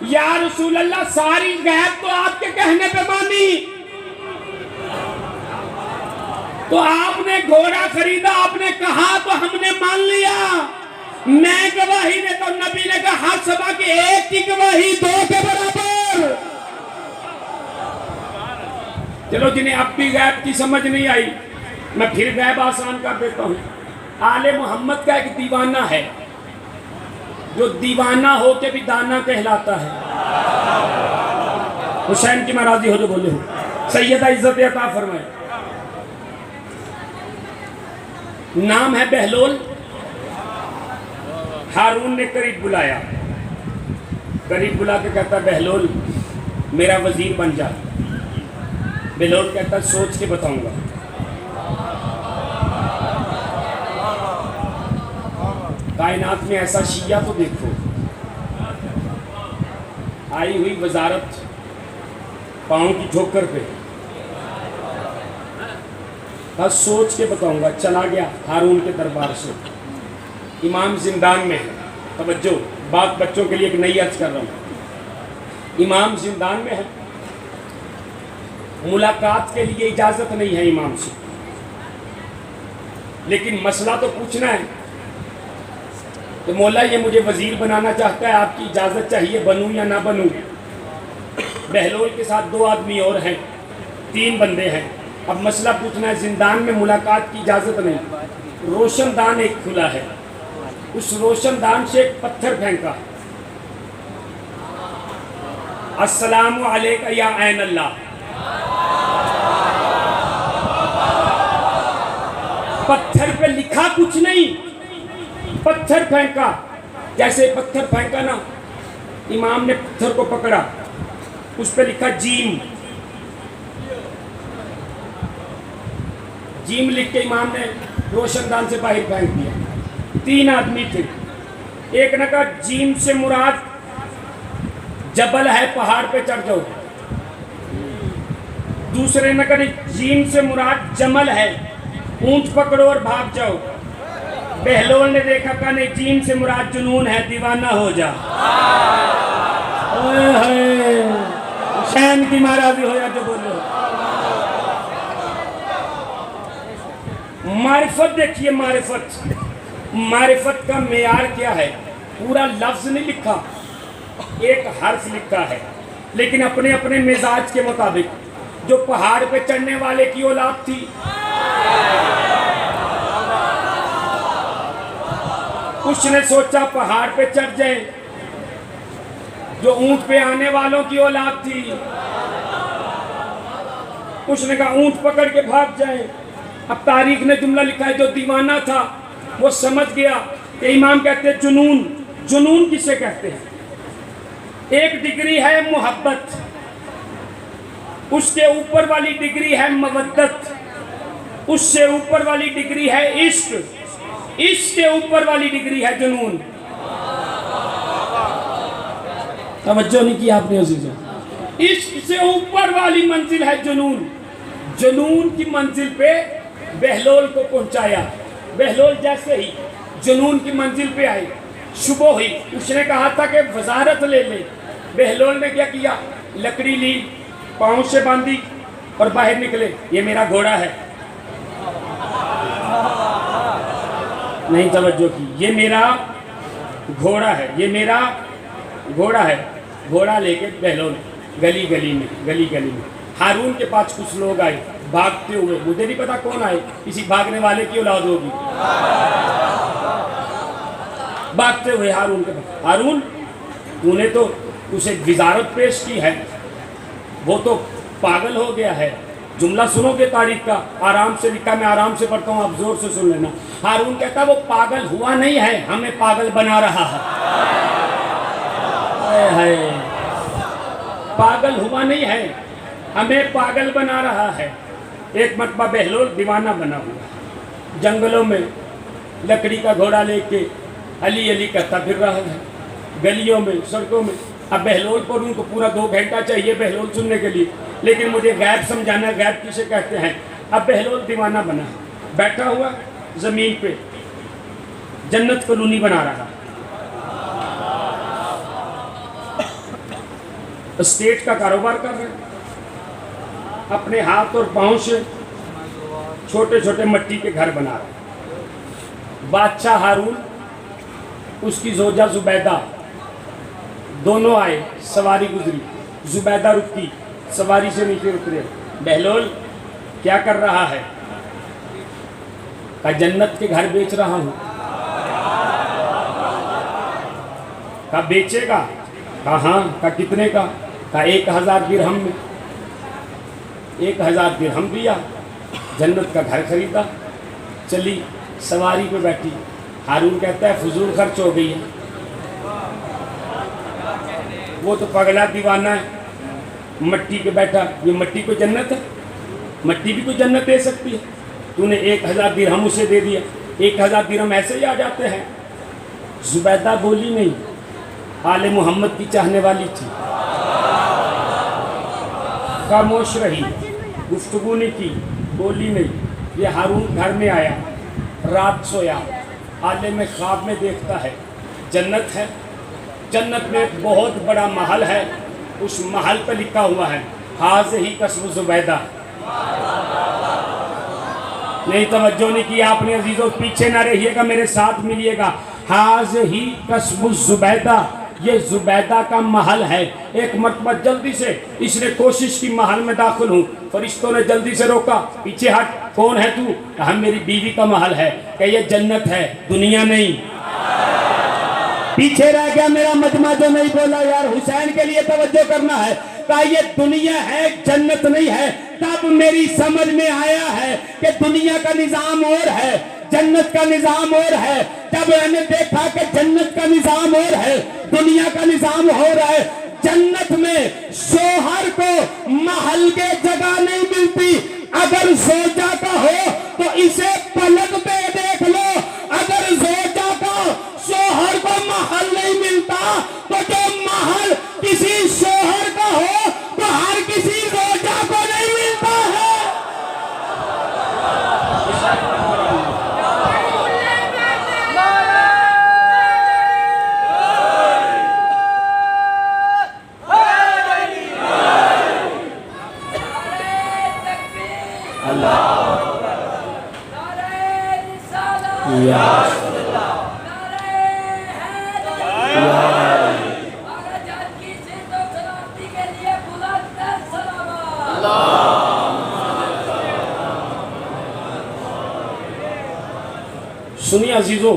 یا رسول اللہ ساری غیب تو آپ کے کہنے پہ مانی. تو آپ نے گھوڑا خریدا، آپ نے کہا تو ہم نے مان لیا. میں گواہی نے تو نبی نے کہا ہر سبا کے ایک کی گواہی دو کے برابر. چلو جنہیں اب بھی غیب کی سمجھ نہیں آئی میں پھر غیب آسان کر دیتا ہوں. آل محمد کا ایک دیوانہ ہے جو دیوانہ ہو کے بھی دانا کہلاتا ہے. حسین کی میں راضی ہو جو بولے ہوں. سیدہ عزت عطا فرمائے. نام ہے بہلول. ہارون نے قریب بلایا، قریب بلا کے کہتا بہلول میرا وزیر بن جا. بہلول کہتا سوچ کے بتاؤں گا. کائنات میں ایسا شیعہ تو دیکھو، آئی ہوئی وزارت پاؤں کی ٹھوکر پہ، بس سوچ کے بتاؤں گا. چلا گیا ہارون کے دربار سے. امام زندان میں ہے. توجہ، بات بچوں کے لیے ایک نئی عرض کر رہا ہوں. امام زندان میں ہے، ملاقات کے لیے اجازت نہیں ہے امام سے، لیکن مسئلہ تو پوچھنا ہے. تو مولا یہ مجھے وزیر بنانا چاہتا ہے، آپ کی اجازت چاہیے، بنوں یا نہ بنوں. بہلول کے ساتھ 2 آدمی اور ہیں، 3 بندے ہیں. اب مسئلہ پوچھنا ہے. زندان میں ملاقات کی اجازت نہیں. روشن دان ایک کھلا ہے، اس روشن دان سے ایک پتھر پھینکا. السلام علیکم یا عین اللہ. پتھر پہ لکھا کچھ نہیں، پتھر پھینکا. جیسے پتھر پھینکا نا، امام نے پتھر کو پکڑا، اس پہ لکھا جیم. جیم لکھ کے امام نے روشن دان سے باہر پھینک دیا. 3 آدمی تھے. ایک نے کہا جیم سے مراد جبل ہے، پہاڑ پہ چڑھ جاؤ. دوسرے نے کہا جیم سے مراد جمل ہے، اونٹ پکڑو اور بھاگ جاؤ. بہلول نے دیکھا کہ نہیں، جیم سے مراد جنون ہے، دیوانہ ہو جا. حسین کی مہاراجی ہو یا جو بولو. معرفت دیکھیے، معرفت کا معیار کیا ہے. پورا لفظ نہیں لکھا، ایک حرف لکھا ہے، لیکن اپنے اپنے مزاج کے مطابق. جو پہاڑ پہ چڑھنے والے کی اولاد تھی، اس نے سوچا پہاڑ پہ چڑھ جائیں. جو اونٹ پہ آنے والوں کی اولاد تھی، اس نے کہا اونٹ پکڑ کے بھاگ جائیں. اب تاریخ نے جملہ لکھا ہے جو دیوانہ تھا وہ سمجھ گیا کہ امام کہتے ہیں جنون. جنون کسے کہتے ہیں؟ ایک ڈگری ہے محبت، اس کے اوپر والی ڈگری ہے مودت، اس سے اوپر والی ڈگری ہے عشق، عشق کے اوپر والی ڈگری ہے جنون. توجہ نہیں کی آپ نے عزیزوں. عشق سے اوپر والی منزل ہے جنون. جنون کی منزل پہ بہلول کو پہنچایا. بہلول جیسے ہی جنون کی منزل پہ آئے، صبح ہوئی. اس نے کہا تھا کہ وزارت لے لے. بہلول نے کیا کیا؟ لکڑی لی، پاؤں سے باندھی اور باہر نکلے. یہ میرا گھوڑا ہے. نہیں توجہ کی. یہ میرا گھوڑا ہے، یہ میرا گھوڑا ہے. گھوڑا لے کے بہلول گلی میں ہارون کے پاس کچھ لوگ آئے بھاگتے ہوئے. مجھے نہیں پتا کون آئے، کسی بھاگنے والے کی اولاد ہوگی. بھاگتے ہوئے ہارون کے پاس. ہارون تو نے تو اسے وزارت پیش کی ہے، وہ تو پاگل ہو گیا ہے. جملہ سنو گے تاریخ کا، آرام سے لکھا، میں آرام سے پڑھتا ہوں، آپ زور سے سن لینا. ہارون کہتا وہ پاگل ہوا نہیں ہے، ہمیں پاگل بنا رہا ہے. پاگل ہوا نہیں ہے، ہمیں پاگل بنا رہا ہے. ایک مرتبہ بہلول دیوانہ بنا ہوا، جنگلوں میں لکڑی کا گھوڑا لے کے علی کرتا پھر رہا ہے، گلیوں میں، سڑکوں میں. اب بہلول پر ان کو پورا 2 گھنٹہ چاہیے بہلول سننے کے لیے، لیکن مجھے غیب سمجھانا. غیب کسے کہتے ہیں؟ اب بہلول دیوانہ بنا، بیٹھا ہوا زمین پہ جنت کالونی بنا رہا، اسٹیٹ کا کاروبار کر رہے، اپنے ہاتھ اور پاؤں سے چھوٹے چھوٹے مٹی کے گھر بنا رہے۔ بادشاہ ہارون، اس کی زوجہ زبیدہ، دونوں آئے، سواری گزری، زبیدہ رکی، سواری سے نیچے اترے، بہلول کیا کر رہا ہے؟ کہا جنت کے گھر بیچ رہا ہوں۔ کہا بیچے گا؟ کہا ہاں۔ کہا کتنے کا؟ کہا 1000 درہم میں۔ 1000 درہم دیا، جنت کا گھر خریدا، چلی سواری پہ بیٹھی۔ ہارون کہتا ہے فضول خرچ ہو گئی ہے، وہ تو پگلا دیوانہ ہے، مٹی پہ بیٹھا، یہ مٹی کو جنت ہے؟ مٹی بھی کوئی جنت دے سکتی ہے؟ تو نے 1000 درہم اسے دے دیا، 1000 درہم ایسے ہی آ جاتے ہیں۔ زبیدہ بولی نہیں، آل محمد کی چاہنے والی تھی، خاموش رہی، گفتگو نہیں کی، بولی نہیں۔ یہ ہارون گھر میں آیا، رات سویا، عالم میں خواب میں دیکھتا ہے جنت ہے، جنت میں ایک بہت بڑا محل ہے، اس محل پہ لکھا ہوا ہے ہذہ کسب زبیدہ۔ نہیں توجہ نہیں کی آپ نے عزیزوں، پیچھے نہ رہیے گا، میرے ساتھ ملیے گا۔ ہذہ کسب زبیدہ، یہ زبیدہ کا محل ہے۔ ایک مرتبہ جلدی سے اس نے کوشش کی محل میں داخل ہوں، فرشتوں نے جلدی سے روکا، پیچھے ہٹ، کون ہے تو؟ کہا میری بیوی کا محل ہے۔ کہ یہ جنت ہے، دنیا نہیں۔ پیچھے رہ گیا میرا مجمع جو نہیں بولا، یار حسین کے لیے توجہ کرنا ہے۔ کہا یہ دنیا ہے، جنت نہیں ہے۔ تب میری سمجھ میں آیا ہے کہ دنیا کا نظام اور ہے، جنت کا نظام اور ہے۔ جب میں نے دیکھا کہ جنت کا نظام اور ہے، دنیا کا نظام ہو رہا ہے، جنت میں شوہر کو محل کے جگہ نہیں ملتی۔ اگر زوجہ کا ہو تو اسے پلک پہ دیکھ لو، اگر زوجہ کا شوہر کو محل نہیں ملتا تو جو محل کسی شوہر کا ہو تو ہر کسی زوجہ کو نہیں ملتا ہے۔ سنیے عزیزوں،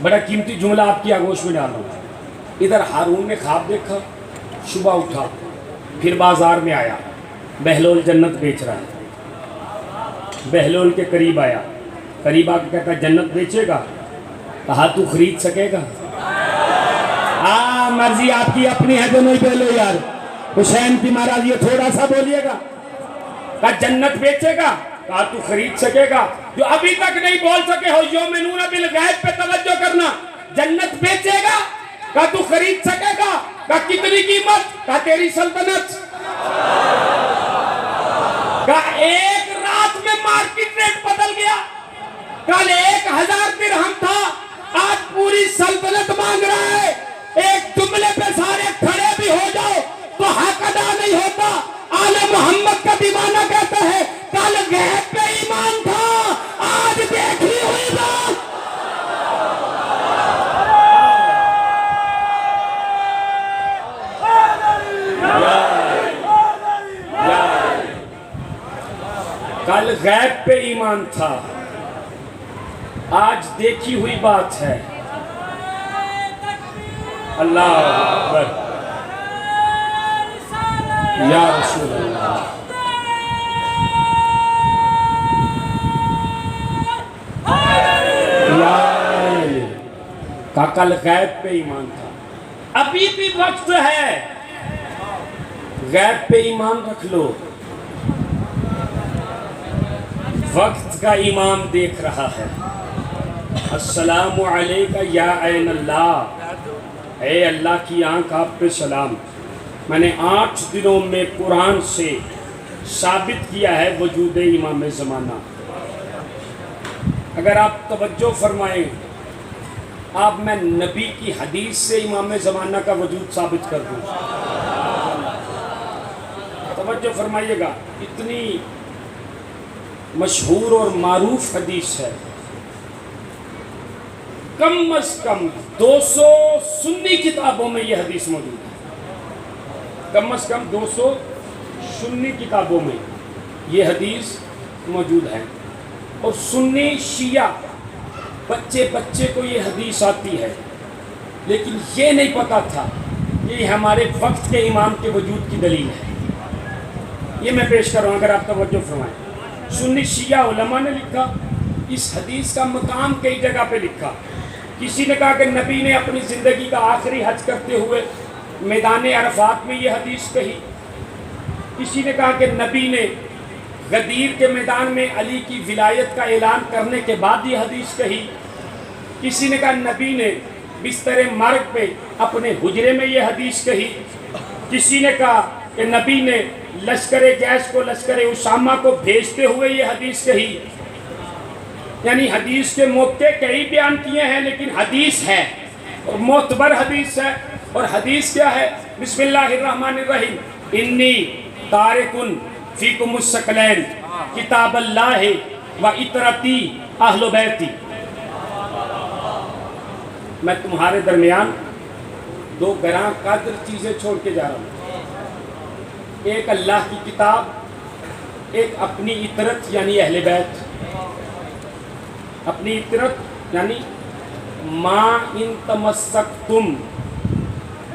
بڑا قیمتی جملہ آپ کی آگوش میں ڈال رہا ہوں۔ ادھر ہارون نے خواب دیکھا، صبح اٹھا، پھر بازار میں آیا، بہلول جنت بیچ رہا ہے۔ بہلول کے قریب آیا، قریب آ کے کہتا جنت بیچے گا؟ کہا تو خرید سکے گا؟ مرضی آپ کی اپنی ہے تو نہیں بولو یار، حسین کی مہاراج یہ تھوڑا سا بولیے گا۔ کہا جنت بیچے گا؟ کہا تو خرید سکے گا؟ جو ابھی تک نہیں بول سکے ہو یؤمنون بالغیب پہ توجہ کرنا۔ جنت بیچے گا؟ کہا تو خرید سکے گا؟ کہا کتنی قیمت؟ کہا تیری سلطنت۔ کہا ایک رات میں مارکیٹ ریٹ بدل گیا، کل 1000 درہم تھا، آج پوری سلطنت مانگ رہا ہے۔ ایک جملے پہ سارے کھڑے بھی ہو جاؤ تو حق ادا نہیں ہوتا۔ آل محمد کا دیوانہ کہتا ہے کل غیب پہ ایمان تھا، آج دیکھی ہوئی بات۔ کل غیب پہ ایمان تھا، آج دیکھی ہوئی بات ہے۔ اللہ اکبر، یا رسول اللہ۔ کا کل غیب پہ ایمان تھا، ابھی بھی وقت ہے، غیب پہ ایمان رکھ لو۔ وقت کا امام دیکھ رہا ہے، السلام علیکہ یا عین اللہ، اے اللہ کی آنکھ آپ پہ سلام۔ میں نے 8 دنوں میں قرآن سے ثابت کیا ہے وجود امام زمانہ۔ اگر آپ توجہ فرمائیں، آپ میں نبی کی حدیث سے امام زمانہ کا وجود ثابت کر دوں۔ توجہ فرمائیے گا، اتنی مشہور اور معروف حدیث ہے، کم از کم 200 سنی کتابوں میں یہ حدیث موجود ہے، کم از کم 200 سنی کتابوں میں یہ حدیث موجود ہے۔ اور سنی شیعہ بچے بچے کو یہ حدیث آتی ہے، لیکن یہ نہیں پتا تھا کہ یہ ہمارے وقت کے امام کے وجود کی دلیل ہے۔ یہ میں پیش کر رہا ہوں، اگر آپ توجہ فرمائیں۔ سنی شیعہ علماء نے لکھا، اس حدیث کا مقام کئی جگہ پہ لکھا۔ کسی نے کہا کہ نبی نے اپنی زندگی کا آخری حج کرتے ہوئے میدان عرفات میں یہ حدیث کہی۔ کسی نے کہا کہ نبی نے غدیر کے میدان میں علی کی ولایت کا اعلان کرنے کے بعد یہ حدیث کہی۔ کسی نے کہا نبی نے بستر مرگ پہ اپنے حجرے میں یہ حدیث کہی۔ کسی نے کہا کہ نبی نے لشکر جیش کو، لشکر اسامہ کو بھیجتے ہوئے یہ حدیث کہی۔ یعنی حدیث کے موقع کئی بیان کیے ہیں، لیکن حدیث ہے اور معتبر حدیث ہے۔ اور حدیث کیا ہے؟ بسم اللہ الرحمن الرحیم، انی تارکن فیکم الثقلین کتاب اللہ و اطرتی اہل بیتی۔ میں تمہارے درمیان دو گراں قدر چیزیں چھوڑ کے جا رہا ہوں، ایک اللہ کی کتاب، ایک اپنی اطرت یعنی اہل بیت۔ اپنی اطرت یعنی ما ان تمسکتم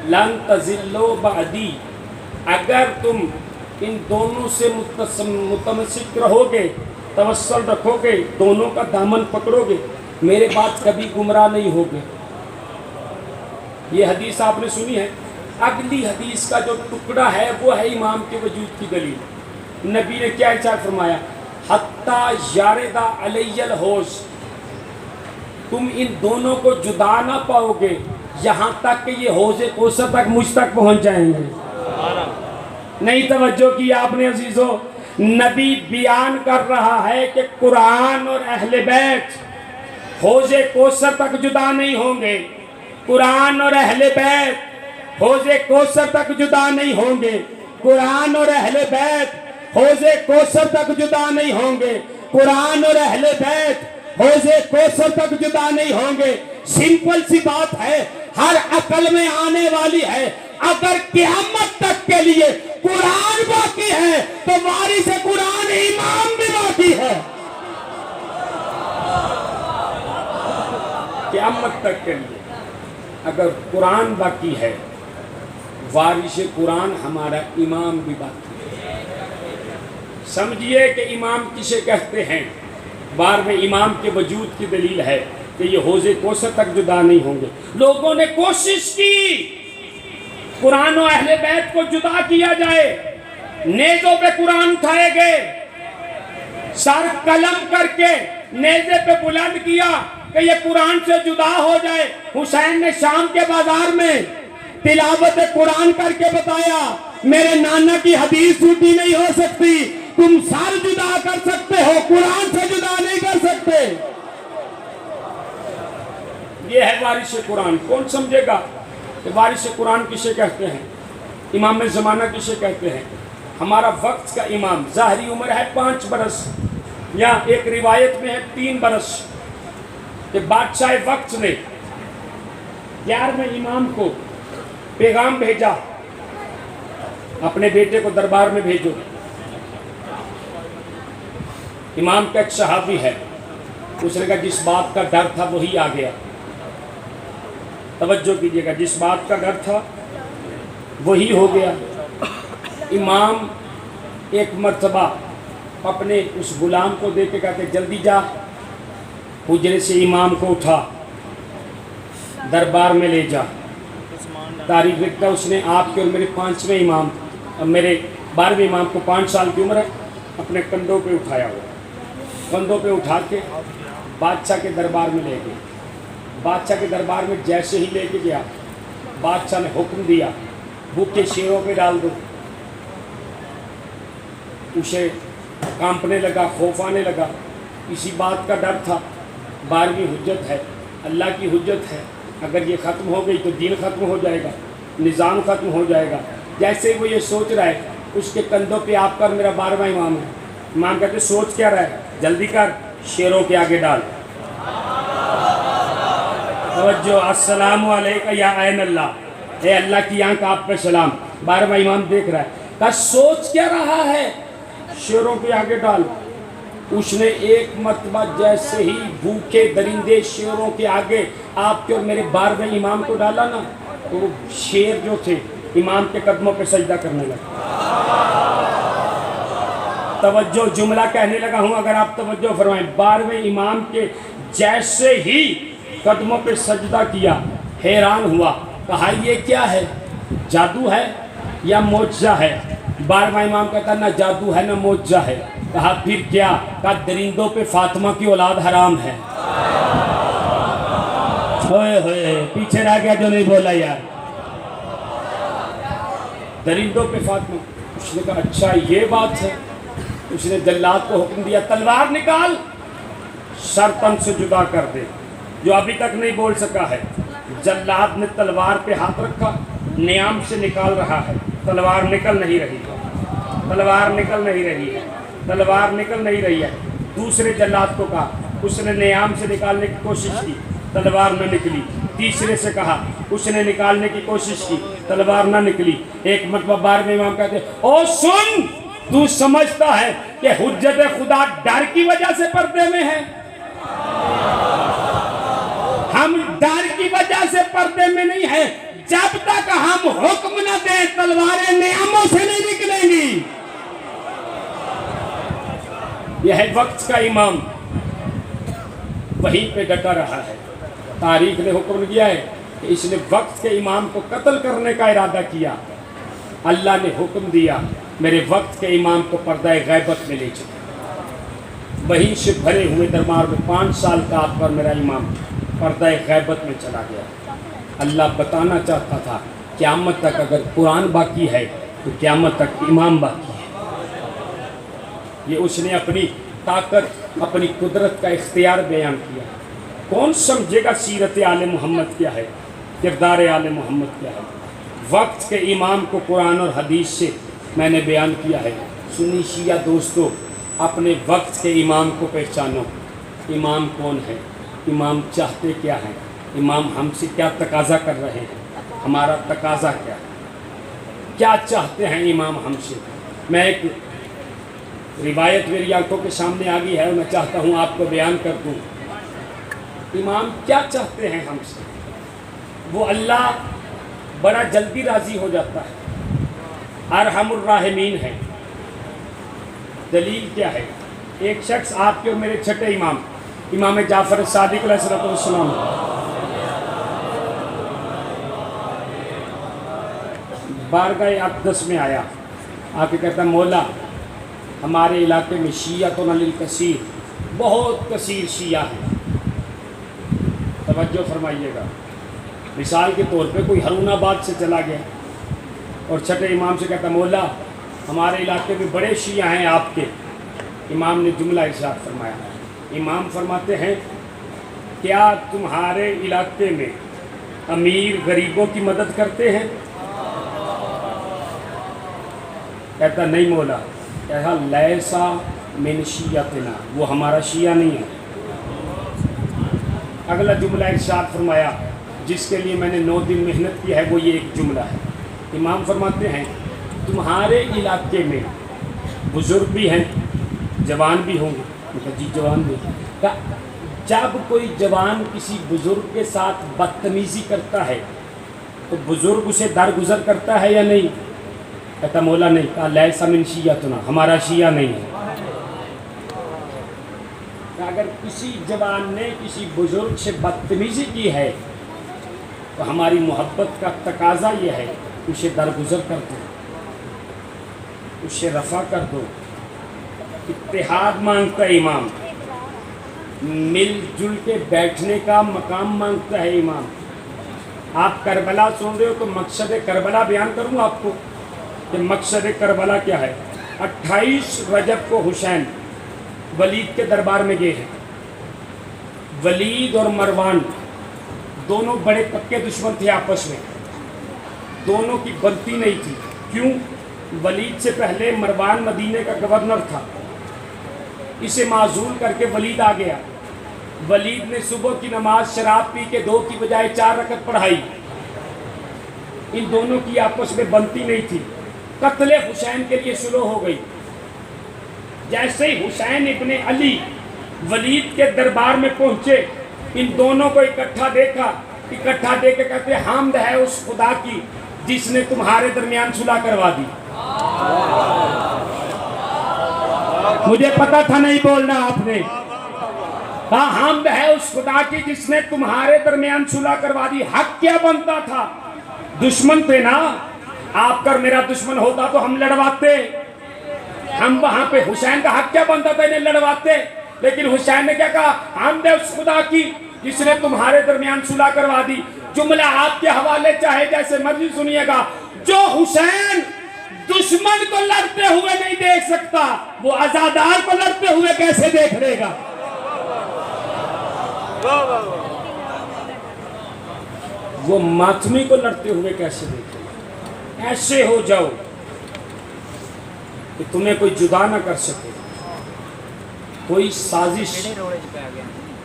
لن تضلوا بعدی، اگر تم ان دونوں سے متمسک رہو گے، توسل رکھو گے، دونوں کا دامن پکڑو گے، میرے بعد کبھی گمراہ نہیں ہوگے۔ یہ حدیث آپ نے سنی ہے۔ اگلی حدیث کا جو ٹکڑا ہے وہ ہے امام کے وجود کی دلیل۔ نبی نے کیا ارشاد فرمایا؟ حتیٰ یارد علی الحوض، تم ان دونوں کو جدا نہ پاؤ گے یہاں تک کہ یہ حوض کوثر تک مجھ تک پہنچ جائیں گے۔ نہیں توجہ کی آپ نے عزیزو، نبی بیان کر رہا ہے کہ قرآن اور اہل بیت حوض کوثر تک جدا نہیں ہوں گے۔ قرآن اور اہل بیت حوض کوثر تک جدا نہیں ہوں گے۔ قرآن اور اہل بیت حوض کوثر تک جدا نہیں ہوں گے۔ قرآن اور اہل بیت حوض کوثر تک جدا نہیں ہوں گے۔ سمپل سی بات ہے، ہر عقل میں آنے والی ہے۔ اگر قیامت تک کے لیے قرآن باقی ہے تو وارث قرآن امام بھی باقی ہے۔ قیامت تک کے لیے اگر قرآن باقی ہے، وارث قرآن ہمارا امام بھی باقی ہے۔ سمجھیے کہ امام کسے کہتے ہیں؟ بار میں امام کے وجود کی دلیل ہے کہ یہ حوض کوثر تک جدا نہیں ہوں گے۔ لوگوں نے کوشش کی قرآن و اہل بیت کو جدا کیا جائے، نیزوں پہ قرآن اٹھائے گئے، سر قلم کر کے نیزے پہ بلند کیا کہ یہ قرآن سے جدا ہو جائے۔ حسین نے شام کے بازار میں تلاوت قرآن کر کے بتایا، میرے نانا کی حدیث جھوٹی نہیں ہو سکتی، تم سر جدا کر سکتے ہو، قرآن سے جدا نہیں کر سکتے۔ یہ ہے وارث قرآن۔ کون سمجھے گا کہ وارث قرآن کسے کہتے ہیں، امام زمانہ کسے کہتے ہیں؟ ہمارا وقت کا امام، ظاہری عمر ہے 5 برس، یا ایک روایت میں ہے 3 برس، کہ بادشاہ وقت نے 11ویں امام کو پیغام بھیجا، اپنے بیٹے کو دربار میں بھیجو۔ امام کا ایک صحابی ہے، اس نے کہا جس بات کا ڈر تھا وہی آ گیا۔ توجہ کیجئے گا، جس بات کا ڈر تھا وہی ہو گیا۔ امام ایک مرتبہ اپنے اس غلام کو دے کے کہتے جلدی جا، حجرے سے امام کو اٹھا، دربار میں لے جا۔ تاریخ لکھتا اس نے آپ کے اور میرے 5ویں امام، اب میرے 12ویں امام کو 5 سال کی عمر ہے، اپنے کندھوں پہ اٹھایا ہوا، کندھوں پہ اٹھا کے بادشاہ کے دربار میں لے گئے۔ بادشاہ کے دربار میں جیسے ہی لے کے گیا، بادشاہ نے حکم دیا بھوکے شیروں پہ ڈال دو۔ اسے کانپنے لگا، خوف آنے لگا، اسی بات کا ڈر تھا 12ویں حجت ہے، اللہ کی حجت ہے، اگر یہ ختم ہو گئی تو دین ختم ہو جائے گا، نظام ختم ہو جائے گا۔ جیسے وہ یہ سوچ رہا ہے، اس کے کندھوں پہ آپ کا میرا 12واں امام ہے۔ امام کہتے سوچ کیا رہا ہے، جلدی کر، شیروں کے آگے ڈال۔ توجہ، السلام علیکم یا عین اللہ، اے اللہ کی آنکھ آپ پہ سلام۔ 12واں امام دیکھ رہا ہے، کہا سوچ کیا رہا ہے، شیروں کے آگے ڈال۔ اس نے ایک مرتبہ جیسے ہی بھوکے درندے شیروں کے آگے آپ کے اور میرے 12ویں امام کو ڈالا نا، تو وہ شیر جو تھے امام کے قدموں پہ سجدہ کرنے لگا۔ توجہ، جملہ کہنے لگا ہوں، اگر آپ توجہ فرمائیں، 12ویں امام کے جیسے ہی قدموں پہ سجدہ کیا، حیران ہوا، کہا یہ کیا ہے، جادو ہے یا معجزہ ہے؟ 12واں امام کہتا نہ جادو ہے نہ معجزہ ہے۔ کہا پھر کیا؟ کہا درندوں پہ فاطمہ کی اولاد حرام ہے۔ ہوئے ہوئے، پیچھے رہ گیا جو نہیں بولا یار۔ درندوں پہ فاطمہ، اس نے کہا اچھا یہ بات ہے۔ اس نے جلاد کو حکم دیا تلوار نکال، سر تن سے جدا کر دے، جو ابھی تک نہیں بول سکا ہے۔ جلاد نے تلوار پہ ہاتھ رکھا، نیام سے نکال رہا ہے، تلوار نکل نہیں رہی ہے، تلوار نکل نہیں رہی ہے، تلوار نکل نہیں رہی ہے۔ دوسرے جلاد کو کہا، اس نے نیام سے نکالنے کی کوشش کی، تلوار نہ نکلی۔ تیسرے سے کہا، اس نے نکالنے کی کوشش کی، تلوار نہ نکلی۔ ایک مرتبہ 12ویں امام کہتے او سن، تو سمجھتا ہے کہ حجت خدا ڈر کی وجہ سے پردے میں ہے؟ ہم ڈر کی وجہ سے پردے میں نہیں ہیں، جب تک ہم حکم نہ دیں تلواریں نیاموں سے نہیں نکلیں گی۔ یہ ہے وقت کا امام، وہیں پہ ڈٹا رہا ہے۔ تاریخ نے حکم دیا ہے کہ اس نے وقت کے امام کو قتل کرنے کا ارادہ کیا، اللہ نے حکم دیا میرے وقت کے امام کو پردہ غیبت میں لے چلے۔ وہیں سے بھرے ہوئے دربار میں 5 سال کا آپ پر میرا امام پردہ غیبت میں چلا گیا۔ اللہ بتانا چاہتا تھا قیامت تک اگر قرآن باقی ہے تو قیامت تک امام باقی ہے۔ یہ اس نے اپنی طاقت، اپنی قدرت کا اختیار بیان کیا۔ کون سمجھے گا سیرت آل محمد کیا ہے، کردار آل محمد کیا ہے؟ وقت کے امام کو قرآن اور حدیث سے میں نے بیان کیا ہے۔ سنی شیعہ دوستو، اپنے وقت کے امام کو پہچانو۔ امام کون ہے، امام چاہتے کیا ہیں، امام ہم سے کیا تقاضا کر رہے ہیں، ہمارا تقاضا کیا ہے، کیا چاہتے ہیں امام ہم سے۔ میں ایک روایت میری آنکھوں کے سامنے آ گئی ہے اور میں چاہتا ہوں آپ کو بیان کر دوں۔ امام کیا چاہتے ہیں ہم سے؟ وہ اللہ بڑا جلدی راضی ہو جاتا ہے، ارحم الراحمین ہے۔ دلیل کیا ہے؟ ایک شخص آپ کے اور میرے چھٹے امام، امام جعفر صادق علیہ السلام، بارگاہ اقدس میں آیا، آ کے کہتا مولا ہمارے علاقے میں شیعۃ للکثیر، بہت کثیر شیعہ ہیں۔ توجہ فرمائیے گا، مثال کے طور پہ کوئی ہارون آباد سے چلا گیا اور چھٹے امام سے کہتا مولا ہمارے علاقے میں بڑے شیعہ ہیں آپ کے۔ امام نے جملہ ارشاد فرمایا، امام فرماتے ہیں کیا تمہارے علاقے میں امیر غریبوں کی مدد کرتے ہیں؟ کہتا نہیں مولا۔ کہا لیسا من شیعتنا، وہ ہمارا شیعہ نہیں ہے۔ اگلا جملہ ارشاد فرمایا جس کے لیے میں نے 9 دن محنت کی ہے، وہ یہ ایک جملہ ہے۔ امام فرماتے ہیں تمہارے علاقے میں بزرگ بھی ہیں، جوان بھی ہوں گے؟ کہا جی جوان بھی۔ کہا جب کوئی جوان کسی بزرگ کے ساتھ بدتمیزی کرتا ہے تو بزرگ اسے درگزر کرتا ہے یا نہیں؟ کہتا مولا نہیں۔ کہا لیسا من شیعتنا، ہمارا شیعہ نہیں ہے۔ کہ اگر کسی جوان نے کسی بزرگ سے بدتمیزی کی ہے تو ہماری محبت کا تقاضا یہ ہے اسے درگزر کر دو، اسے رفع کر دو۔ اتحاد مانگتا ہے امام، مل جل کے بیٹھنے کا مقام مانگتا ہے امام۔ آپ کربلا سن رہے ہو تو مقصد کربلا بیان کروں آپ کو کہ مقصد کربلا کیا ہے۔ 28 رجب کو حسین ولید کے دربار میں گئے ہیں. ولید اور مروان دونوں بڑے پکے دشمن تھے آپس میں, دونوں کی بنتی نہیں تھی. کیوں؟ ولید سے پہلے مروان مدینے کا گورنر تھا, اسے معزول کر کے ولید آ گیا. ولید نے صبح کی نماز شراب پی کے 2 کی بجائے 4 رکعت پڑھائی. ان دونوں کی آپس میں بنتی نہیں تھی. قتل حسین کے لیے شروع ہو گئی. جیسے ہی حسین ابن علی ولید کے دربار میں پہنچے, ان دونوں کو اکٹھا دیکھ کے کہتے حمد ہے اس خدا کی جس نے تمہارے درمیان صلح کروا دی. مجھے پتا تھا نہیں بولنا آپ نے. ہاں, حمد ہے اس خدا کی جس نے تمہارے درمیان صلح کروا دی. حق کیا بنتا تھا؟ دشمن تھے نا آپ. کر میرا دشمن ہوتا تو ہم لڑواتے. ہم وہاں پہ حسین کا حق کیا بنتا تھا؟ انہیں لڑواتے. لیکن حسین نے کیا کہا؟ حمد ہے اس خدا کی جس نے تمہارے درمیان صلح کروا دی. جملہ آپ کے حوالے چاہے جیسے مرضی سنیے گا. جو حسین دشمن کو لڑتے ہوئے نہیں دیکھ سکتا, وہ عزادار کو لڑتے ہوئے کیسے دیکھ لے گا؟ وہ ماتمی کو لڑتے ہوئے کیسے دیکھے گا؟ ایسے ہو جاؤ کہ تمہیں کوئی جدا نہ کر سکے, کوئی سازش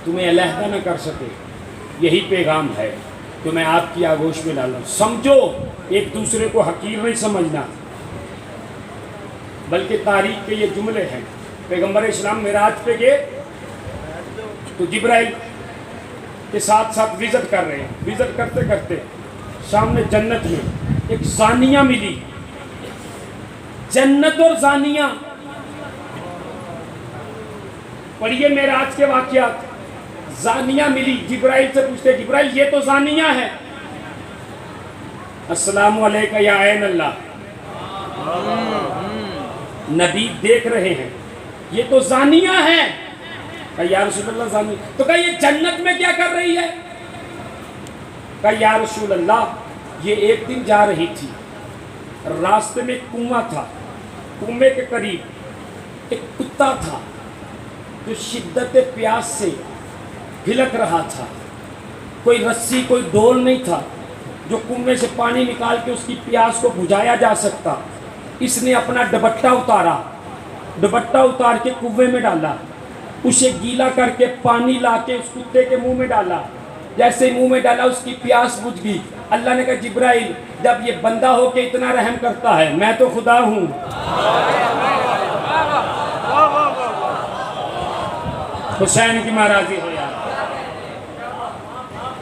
تمہیں علیحدہ نہ کر سکے. یہی پیغام ہے جو میں آپ کی آگوش میں ڈالا. سمجھو, ایک دوسرے کو حقیر نہیں سمجھنا, بلکہ تاریخ کے یہ جملے ہیں. پیغمبر اسلام معراج پہ گئے تو جبرائیل کے ساتھ ساتھ وزٹ کر رہے ہیں. وزٹ کرتے کرتے سامنے جنت میں ایک زانیہ ملی. جنت اور زانیہ, پڑھیے معراج کے واقعات. زانیہ ملی, جبرائیل سے پوچھتے جبرائیل یہ تو زانیہ ہے. السلام علیکم یا عین اللہ. نبی دیکھ رہے ہیں یہ تو زانیہ ہے. کہا یا رسول اللہ زانی, تو کہا یہ جنت میں کیا کر رہی ہے؟ کہا یا رسول اللہ یہ ایک دن جا رہی تھی, راستے میں ایک کنواں تھا, کنویں کے قریب ایک کتا تھا جو شدت پیاس سے ہلک رہا تھا. کوئی رسی کوئی ڈول نہیں تھا جو کنویں سے پانی نکال کے اس کی پیاس کو بجھایا جا سکتا. اس نے اپنا دوپٹہ اتار کے کنویں میں ڈالا, اسے گیلا کر کے پانی لا کے اس کتے کے منہ میں ڈالا. جیسے منہ میں ڈالا اس کی پیاس بجھ گئی. اللہ نے کہا جبرائیل جب یہ بندہ ہو کے اتنا رحم کرتا ہے, میں تو خدا ہوں. حسین کی مہاراجی ہو یار.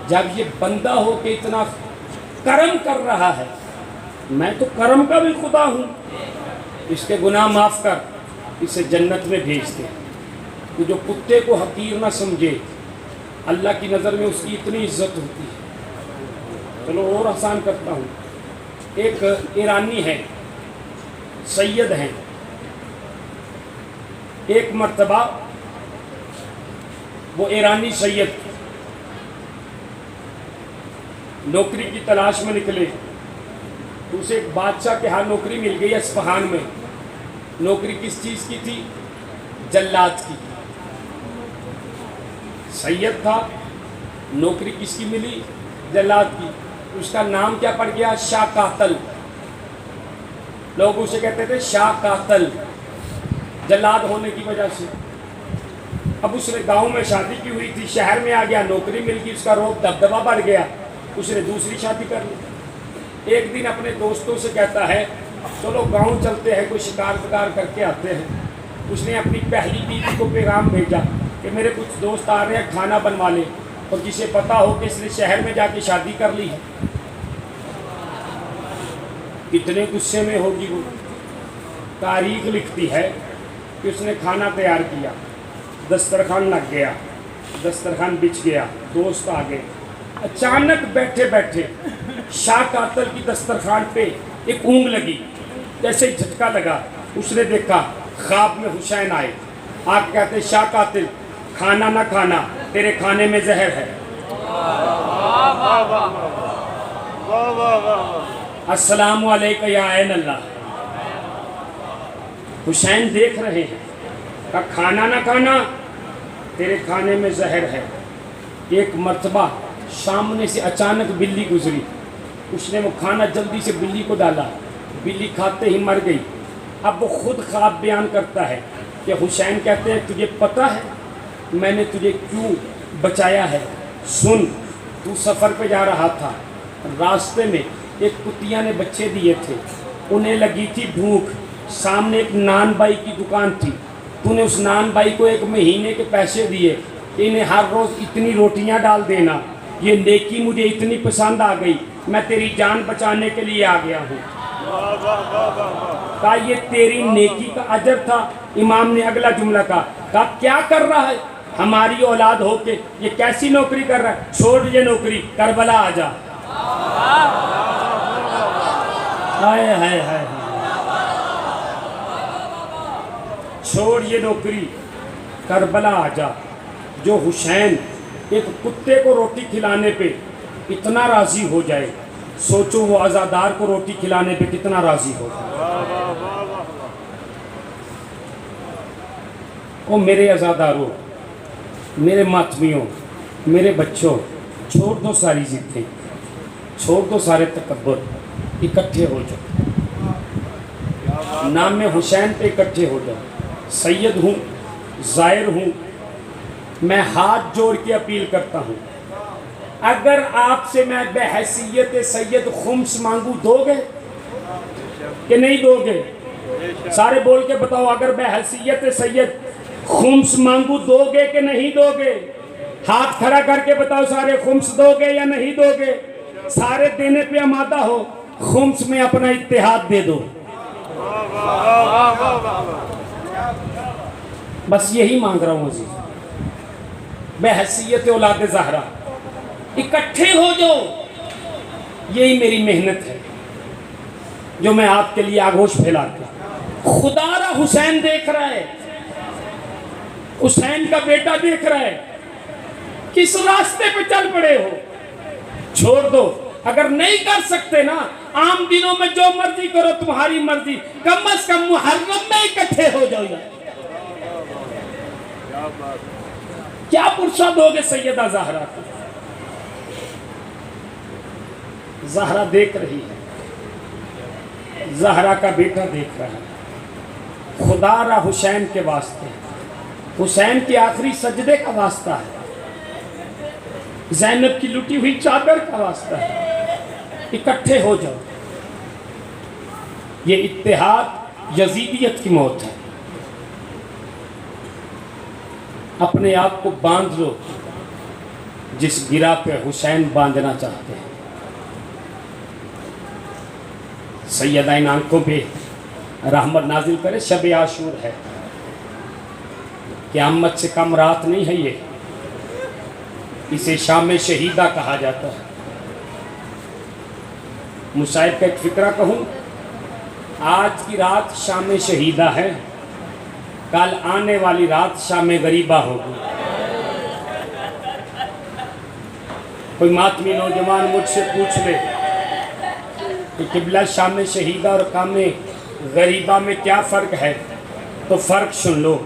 جب یہ بندہ ہو کے اتنا کرم کر رہا ہے, میں تو کرم کا بھی خدا ہوں. اس کے گناہ معاف کر, اسے جنت میں بھیج دے. تو جو کتے کو حقیر نہ سمجھے, اللہ کی نظر میں اس کی اتنی عزت ہوتی ہے. چلو اور آسان کرتا ہوں. ایک ایرانی ہے, سید ہیں. ایک مرتبہ وہ ایرانی سید نوکری کی تلاش میں نکلے تو اسے ایک بادشاہ کے ہاں نوکری مل گئی اصفہان میں. نوکری کس چیز کی تھی؟ جلاد کی. سید تھا, نوکری کس کی ملی؟ جلاد کی. اس کا نام کیا پڑ گیا؟ شاہ قاتل. لوگ اسے کہتے تھے شاہ قاتل, جلاد ہونے کی وجہ سے. اب اس نے گاؤں میں شادی کی ہوئی تھی, شہر میں آ گیا, نوکری مل گئی, اس کا روب دبدبہ بڑھ گیا, اس نے دوسری شادی کر لی. ایک دن اپنے دوستوں سے کہتا ہے چلو گاؤں چلتے ہیں, کوئی شکار فکار کر کے آتے ہیں. اس نے اپنی پہلی بیوی کو پیغام بھیجا کہ میرے کچھ دوست آ رہے ہیں, کھانا بنوا لے, اور جسے پتا ہو کہ اس نے شہر میں جا کے شادی کر لی ہے. کتنے غصے میں ہوگی وہ. تاریخ لکھتی ہے کہ اس نے کھانا تیار کیا, دسترخوان لگ گیا, دسترخوان بچھ گیا, دوست آ گئے. اچانک بیٹھے بیٹھے شاہ قاتل کی دسترخوان پہ ایک اونگ لگی. جیسے ہی جھٹکا لگا, اس نے دیکھا خواب میں حسین آئے. آپ کہتے شاہ قاتل کھانا نہ کھانا, تیرے کھانے میں زہر ہے. السلام علیکم یا عین اللہ. حسین دیکھ رہے ہیں، کہا کھانا نہ کھانا، تیرے کھانے میں زہر ہے۔ ایک مرتبہ سامنے سے اچانک بلی گزری، اس نے وہ کھانا جلدی سے بلی کو ڈالا، بلی کھاتے ہی مر گئی۔ اب وہ خود خواب بیان کرتا ہے کہ حسین کہتے ہیں تجھے پتہ ہے میں نے تجھے کیوں بچایا ہے؟ سن، تو سفر پہ جا رہا تھا، راستے میں ایک کتیا نے بچے دیے تھے، انہیں لگی تھی بھوک، سامنے ایک نان بائی کی دکان تھی، تو نے اس نان بائی کو 1 مہینے کے پیسے دیے، انہیں ہر روز اتنی روٹیاں ڈال دینا، یہ نیکی مجھے اتنی پسند آ گئی، میں تیری جان بچانے کے لیے آ گیا ہوں۔ کہا یہ تیری نیکی کا اجر تھا۔ امام نے اگلا جملہ کہا کیا کر رہا ہے ہماری اولاد ہو کے، یہ کیسی نوکری کر رہا ہے، چھوڑ یہ نوکری، کربلا آ جا۔ ہائے ہائے ہائے، چھوڑ یہ نوکری، کربلا آ جا۔ جو حسین ایک کتے کو روٹی کھلانے پہ اتنا راضی ہو جائے، سوچو وہ عزادار کو روٹی کھلانے پہ کتنا راضی ہوگا۔ او میرے عزاداروں، میرے ماتمیوں، میرے بچوں، چھوڑ دو ساری ضدیں، چھوڑ دو سارے تکبر، اکٹھے ہو جاؤ، نام حسین پہ اکٹھے ہو جاؤ۔ سید ہوں، زائر ہوں، میں ہاتھ جوڑ کے اپیل کرتا ہوں، اگر آپ سے میں بحیثیت سید خمس مانگوں دو گے کہ نہیں دو گے؟ سارے بول کے بتاؤ، اگر بحیثیت سید خمس مانگوں دو گے کہ نہیں دو گے؟ ہاتھ کھڑا کر کے بتاؤ سارے، خمس دو گے یا نہیں دو گے؟ سارے دینے پہ آمادہ ہو، خمس میں اپنا اتحاد دے دو۔ بس یہی مانگ رہا ہوں عزیز، بحیثیت اولاد زہرا اکٹھے ہو جاؤ، یہی میری محنت ہے جو میں آپ کے لیے آگوش پھیلاتا ہوں۔ خدا را حسین دیکھ رہا ہے، حسین کا بیٹا دیکھ رہا ہے، کس راستے پہ چل پڑے ہو؟ چھوڑ دو، اگر نہیں کر سکتے نا عام دنوں میں جو مرضی کرو، تمہاری مرضی، کم از کم محرم میں اکٹھے ہو جاؤ۔ کیا پرسہ دو گے سیدہ زہرا کو؟ زہرا دیکھ رہی ہے، زہرا کا بیٹا دیکھ رہا ہے، خدا را حسین کے واسطے، حسین کے آخری سجدے کا واسطہ ہے، زینب کی لٹی ہوئی چادر کا واسطہ ہے، اکٹھے ہو جاؤ۔ یہ اتحاد یزیدیت کی موت ہے۔ اپنے آپ کو باندھ لو جس گرہ پہ حسین باندھنا چاہتے ہیں۔ سیدہ ان آنکھوں پہ رحمت نازل کرے، شب عاشور ہے، قیامت سے کم رات نہیں ہے یہ، اسے شام شہیدہ کہا جاتا ہے۔ مصائب کا ایک فکرہ کہوں، آج کی رات شام شہیدہ ہے، کل آنے والی رات شام غریبہ ہوگی۔ کوئی ماتمی نوجوان مجھ سے پوچھ لے کہ قبلہ شام شہیدہ اور قام غریبہ میں کیا فرق ہے، تو فرق سن لو۔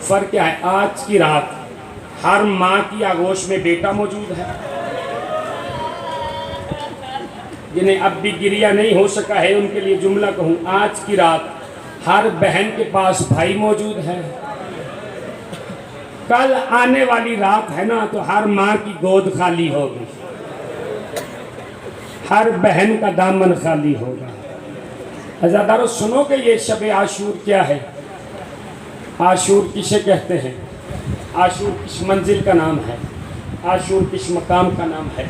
فرق کیا ہے؟ آج کی رات ہر ماں کی آغوش میں بیٹا موجود ہے، جنہیں اب بھی گریہ نہیں ہو سکا ہے ان کے لیے جملہ کہوں، آج کی رات ہر بہن کے پاس بھائی موجود ہے، کل آنے والی رات ہے نا تو ہر ماں کی گود خالی ہوگی، ہر بہن کا دامن خالی ہوگا۔ عزادارو سنو کہ یہ شب عاشور کیا ہے، عاشور کسے کہتے ہیں، عاشور کس منزل کا نام ہے، عاشور کس مقام کا نام ہے۔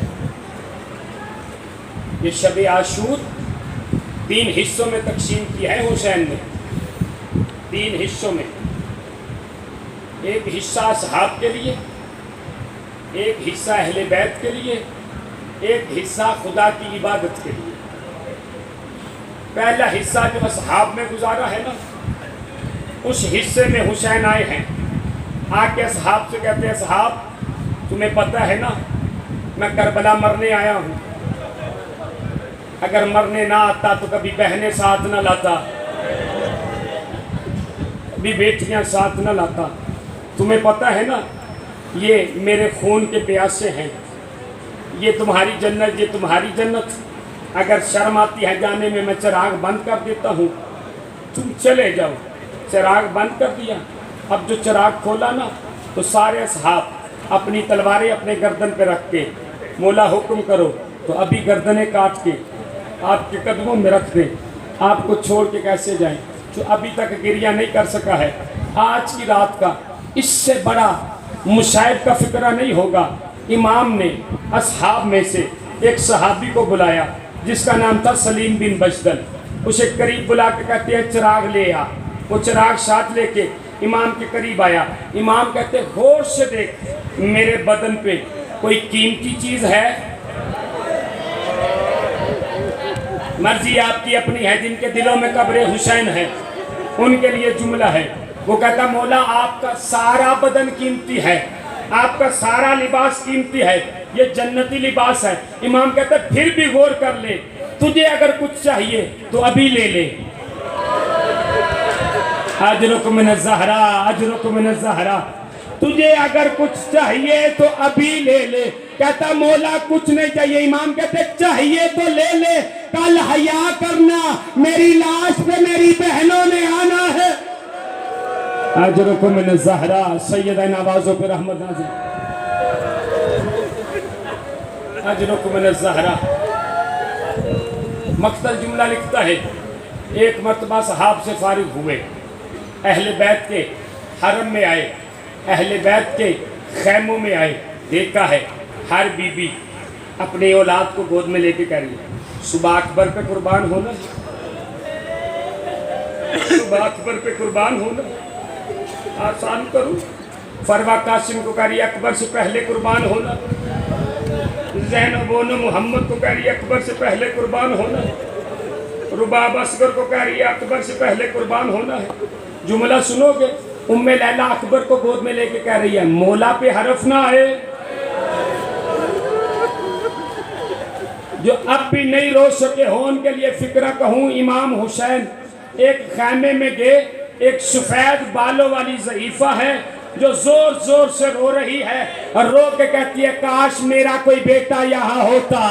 یہ شب عاشور 3 حصوں میں تقسیم کیا ہے حسین نے، 3 حصوں میں، ایک حصہ اصحاب کے لیے، ایک حصہ اہل بیت کے لیے، ایک حصہ خدا کی عبادت کے لیے۔ پہلا حصہ جو اصحاب میں گزارا ہے نا، اس حصے میں حسین آئے ہیں، آ کے اصحاب سے کہتے ہیں اصحاب تمہیں پتہ ہے نا میں کربلا مرنے آیا ہوں، اگر مرنے نہ آتا تو کبھی بہنیں ساتھ نہ لاتا، بھی بیٹیاں ساتھ نہ لاتا. تمہیں پتہ ہے نا یہ میرے خون کے پیاسے ہیں, یہ تمہاری جنت, یہ تمہاری جنت. اگر شرم آتی ہے جانے میں چراغ بند کر دیتا ہوں, تم چلے جاؤ. چراغ بند کر دیا. اب جو چراغ کھولا نا تو سارے اصحاب اپنی تلواریں اپنے گردن پہ رکھ کے مولا حکم کرو, تو ابھی گردنیں کاٹ کے آپ کے قدموں میں رکھ دیں. آپ کو چھوڑ کے کیسے جائیں جو ابھی تک گریہ نہیں کر سکا ہے. آج کی رات کا اس سے بڑا مشاہد کا فکرہ نہیں ہوگا. امام نے اصحاب میں سے ایک صحابی کو بلایا جس کا نام تھا سلیم بن بجدل. اسے قریب بلا کے کہتے ہیں چراغ لے آ. وہ چراغ ساتھ لے کے امام کے قریب آیا. امام کہتے غور سے دیکھ میرے بدن پہ کوئی قیمتی چیز ہے؟ مرضی آپ کی اپنی ہے. جن کے دلوں میں قبر حسین ہے ان کے لیے جملہ ہے. وہ کہتا مولا آپ کا سارا بدن قیمتی ہے, آپ کا سارا لباس قیمتی ہے, یہ جنتی لباس ہے. امام کہتا ہے پھر بھی غور کر لے, تجھے اگر کچھ چاہیے تو ابھی لے لے. اجرک من الزہرا, اجرک من الزہرا, تجھے اگر کچھ چاہیے تو ابھی لے لے. کہتا مولا کچھ نہیں چاہیے. امام کہتے چاہیے تو لے لے, کل حیا کرنا, میری لاش پہ میری بہنوں نے آنا ہے. اجرکم من الزہرا. سیدہ ان آوازوں پہ رحمت نازل. اجرکم من الزہرا. مقتل جملہ لکھتا ہے ایک مرتبہ صحاب سے فارغ ہوئے, اہل بیت کے حرم میں آئے, اہل بیت کے خیموں میں آئے. دیکھا ہے ہر بی بی اپنی اولاد کو گود میں لے کے کہہ رہی ہے صبح اکبر پہ قربان ہونا, صبح اکبر پہ قربان ہونا. آسان کروں, فروا قاسم کو کہہ رہی ہے اکبر سے پہلے قربان ہونا, زینب بونو محمد کو کہہ رہی ہے اکبر سے پہلے قربان ہونا, رباب اصغر کو کہہ رہی ہے اکبر سے پہلے قربان ہونا ہے. جملہ سنو گے, ام لیلہ اکبر کو گود میں لے کے کہہ رہی ہے مولا پہ حرف نہ آئے. جو اب بھی نہیں رو سکے ہوں ان کے لیے فکرہ کہوں. امام حسین ایک خیمے میں گئے, ایک سفید بالوں والی ضعیفہ ہے جو زور زور سے رو رہی ہے, اور رو کے کہتی ہے کاش میرا کوئی بیٹا یہاں ہوتا,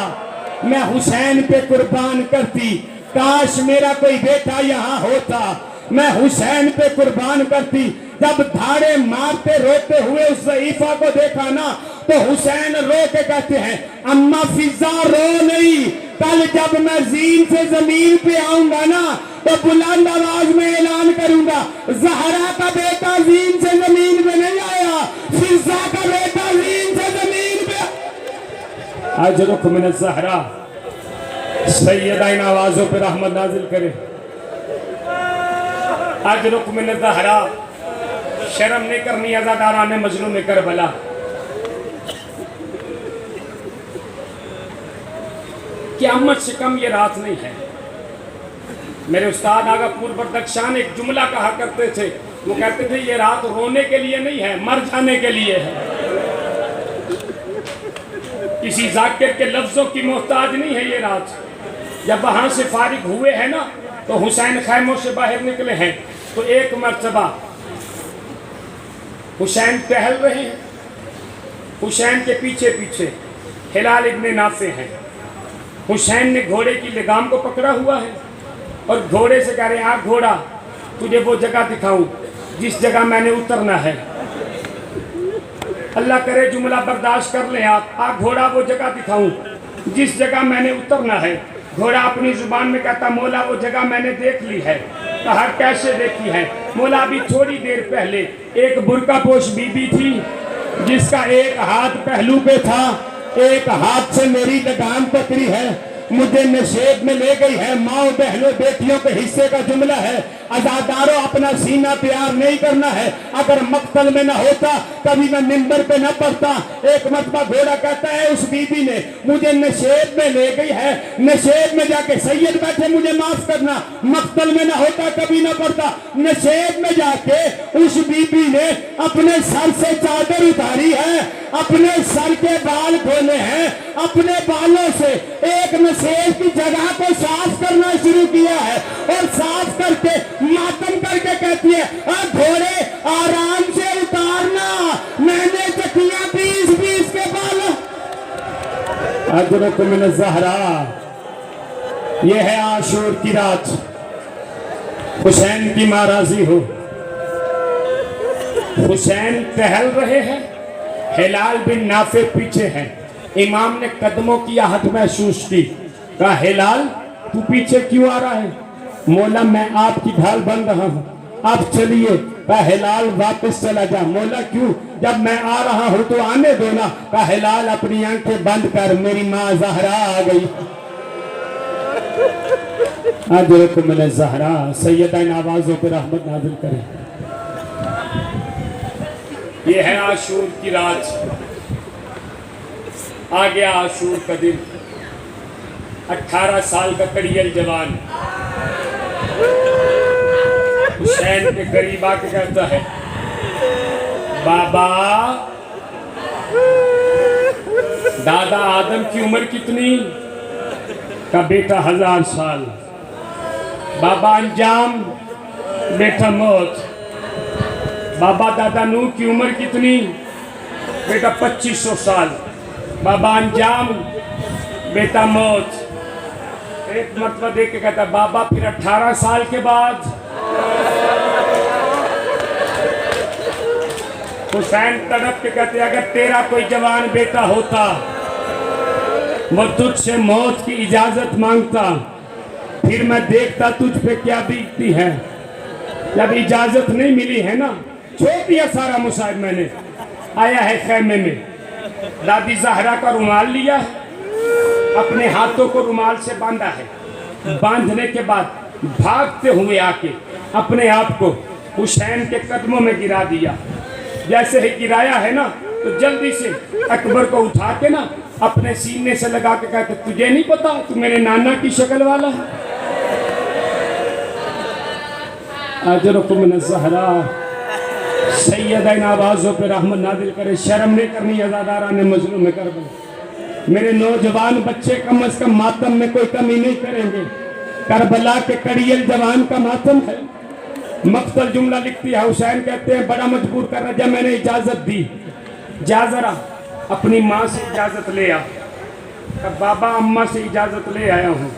میں حسین پہ قربان کرتی. کاش میرا کوئی بیٹا یہاں ہوتا, میں حسین پہ قربان کرتی. جب دھاڑے مارتے روتے ہوئے اس ضعیفہ کو دیکھا نا تو حسین رو کے کہتے ہیں اما فضا رو نہیں, کل جب میں زین سے زمین پہ آؤں گا نا تو بلند آواز میں اعلان کروں گا زہرا کا بیٹا زین سے زمین پہ نہیں آیا, فضا کا بیٹا زین سے زمین پہ. اجرک من الزہرا. سیدہ ان آوازوں پہ رحمت نازل کرے. اجرک من الزہرا. شرم نہیں کرنی عزاداران مظلوم کربلا. قیامت سے کم یہ رات نہیں ہے. میرے استاد آغا پور بردخشان ایک جملہ کہا کرتے تھے, وہ کہتے تھے یہ رات رونے کے لیے نہیں ہے, مر جانے کے لیے ہے. کسی ذاکر کے لفظوں کی محتاج نہیں ہے یہ رات. جب وہاں سے فارغ ہوئے ہیں نا تو حسین خیموں سے باہر نکلے ہیں تو ایک مرتبہ حسین ٹہل رہے ہیں, حسین کے پیچھے پیچھے ہلال ابن نافع ہیں. حسین نے گھوڑے کی لگام کو پکڑا ہوا ہے اور گھوڑے سے کہہ رہے ہیں گھوڑا تجھے وہ جگہ دکھاؤں جس جگہ میں نے اترنا ہے. اللہ کرے جملہ برداشت کر لیں آپ. گھوڑا وہ جگہ دکھاؤں جس جگہ میں نے اترنا ہے. گھوڑا اپنی زبان میں کہتا مولا وہ جگہ میں نے دیکھ لی ہے. کہا کیسے دیکھی ہے؟ مولا ابھی تھوڑی دیر پہلے ایک برقع پوش بی بی تھی جس کا ایک ہاتھ پہلو پہ تھا, ایک ہاتھ سے میری لگام پکڑی ہے, مجھے نشیب میں لے گئی ہے. ماں بہنوں بیٹیوں کے حصے کا جملہ ہے. عزاداروں اپنا سینہ تیار نہیں کرنا ہے. اگر مقتل میں نہ ہوتا کبھی میں منبر پہ نہ پڑھتا. ایک مرتبہ گھوڑا کہتا ہے اس بی بی نے مجھے نشیب میں لے گئی ہے, نشیب میں جا کے سید بیٹھے مجھے معاف کرنا. مقتل میں نہ ہوتا کبھی نہ پڑھتا. نشیب میں جا کے اس بی بی نے اپنے سر سے چادر اتاری ہے, اپنے سر کے بال دھونے ہیں، اپنے بالوں سے ایک نسیب کی جگہ کو صاف کرنا شروع کیا ہے، اور صاف کر کے ماتم کر کے کہتی ہے گھوڑے آرام سے اتارنا، میں نے چکیاں 20 کے بالوں۔ اجرکم من الزہرا، یہ ہے عاشور کی رات، حسین کی ماں راضی ہو۔ حسین ٹہل رہے ہیں، ہلال بن نافع پیچھے ہیں، امام نے قدموں کی آہٹ محسوس کی، کہا ہلال تو پیچھے کیوں آ رہا ہے؟ مولا میں آپ کی ڈھال بن رہا ہوں، آپ چلیے۔ کہا ہلال واپس چلا جا۔ مولا کیوں؟ جب میں آ رہا ہوں تو آنے دو نا۔ کہا ہلال اپنی آنکھیں بند کر، میری ماں زہرا آ گئی۔ اجرکم من الزہرا، سیدہ ان آوازوں پر رحمت نازل کریں۔ یہ ہے عاشور کی رات، آ گیا عاشور کا دن۔ 18 سال کا کڑیل جوان حسین کے قریب آ کے کہتا ہے بابا، دادا آدم کی عمر کتنی؟ کا بیٹا 1000 سال۔ بابا انجام؟ بیٹا موت۔ بابا دادا نوح کی عمر کتنی؟ بیٹا 2500 سال۔ بابا انجام؟ بیٹا موت۔ ایک مرتبہ دیکھ کے کہتا بابا پھر 18 سال کے بعد؟ حسین تڑپ کے کہتے اگر تیرا کوئی جوان بیٹا ہوتا وہ تجھ سے موت کی اجازت مانگتا، پھر میں دیکھتا تجھ پہ کیا بیتتی ہے۔ جب اجازت نہیں ملی ہے نا، چھوڑ دیا سارا مصائب، میں نے آیا ہے خیمے میں، دادی زہرا کا رومال لیا ہے، اپنے ہاتھوں کو رومال سے باندھا ہے، باندھنے کے بعد بھاگتے ہوئے آ کے اپنے آپ کو حسین کے قدموں میں گرا دیا۔ جیسے ہی گرایا ہے نا تو جلدی سے اکبر کو اٹھا کے نا اپنے سینے سے لگا کے کہتے تجھے نہیں پتا تو میرے نانا کی شکل والا ہے۔ اجرکم من الزہرا، سیدہ ان آوازوں پہ رحمت نازل کرے۔ شرم نہیں کرنی عزاداران مظلوم کربلا، میرے نوجوان بچے کم از کم ماتم میں کوئی کمی نہیں کریں گے۔ کربلا کے کڑیل جوان کا ماتم ہے۔ مقتل جملہ لکھتی ہے، حسین کہتے ہیں بڑا مجبور کر رہا، جب میں نے اجازت دی جا ذرا اپنی ماں سے اجازت لے آ۔ کہا بابا اماں سے اجازت لے آیا ہوں۔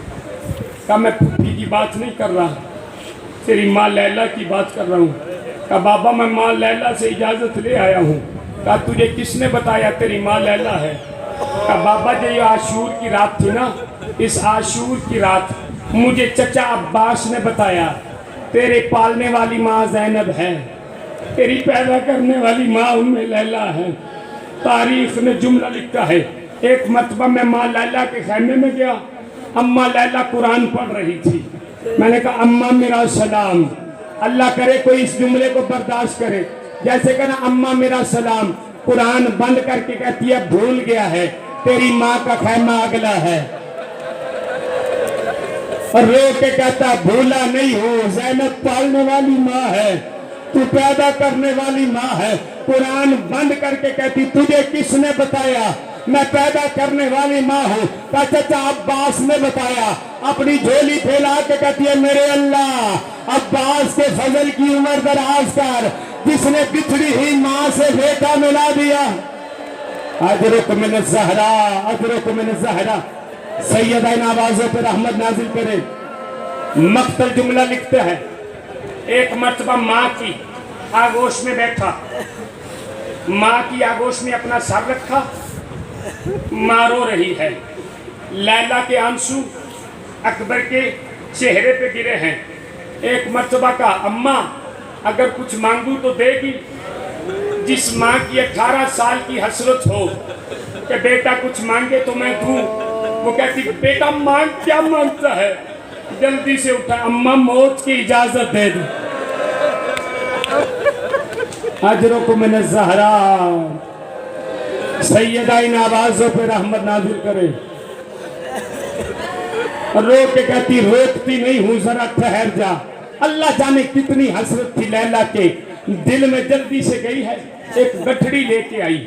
کہا میں پھوپھی کی بات نہیں کر رہا، تیری ماں لیلا کی بات کر رہا ہوں۔ کہا بابا میں ماں لیلا سے اجازت لے آیا ہوں۔ کہا تجھے کس نے بتایا تیری ماں لیلا ہے؟ کہا بابا جو یہ عاشور کی رات تھی نا، اس عاشور کی رات مجھے چچا عباس نے بتایا تیرے پالنے والی ماں زینب ہے، تیری پیدا کرنے والی ماں ام لیلا ہے۔ تاریخ میں جملہ لکھتا ہے ایک مرتبہ میں ماں لیلا کے خیمے میں گیا، اماں لیلا قرآن پڑھ رہی تھی۔ میں نے کہا اماں میرا سلام، اللہ کرے کوئی اس جملے کو برداشت کرے، جیسے کہنا اماں میرا سلام، قرآن بند کر کے کہتی ہے بھول گیا ہے، تیری ماں کا خیمہ اگلا ہے۔ اور رو کے کہتا بھولا نہیں ہو، زینب پالنے والی ماں ہے، تو پیدا کرنے والی ماں ہے۔ قرآن بند کر کے کہتی تجھے کس نے بتایا میں پیدا کرنے والی ماں ہوں؟ کہا چچا عباس نے بتایا۔ اپنی جھولی پھیلا کے کہتی ہے میرے اللہ عباس کے فضل کی عمر دراز کر، جس نے بچھڑی ہوئی ماں سے بیٹا ملا دیا۔ اجرکم من الزہرا، اجرکم من الزہرا، سیدہ ان آوازوں پر رحمت نازل کرے۔ مقتل جملہ لکھتے ہیں ایک مرتبہ ماں کی آگوش میں بیٹھا، ماں کی آگوش میں اپنا سر رکھا، ماں رو رہی ہے، لیلا کے آنسو اکبر کے چہرے پہ گرے ہیں۔ ایک مرتبہ کا اماں اگر کچھ مانگوں تو دے گی؟ جس ماں کی 18 سال کی حسرت ہو کہ بیٹا کچھ مانگے تو میں دوں، وہ کہتی بیٹا مانگ کیا مانگتا ہے؟ جلدی سے اٹھا اماں موت کی اجازت دے دو۔ اجرکم من الزہرا، سیدہ ان آوازوں پہ رحمت نازل کرے۔ رو کے کہتی روکتی نہیں ہوں ذرا ٹھہر جا۔ اللہ جانے کتنی حسرت تھی لیلا کے دل میں، جلدی سے گئی ہے ایک گٹھڑی لے کے آئی،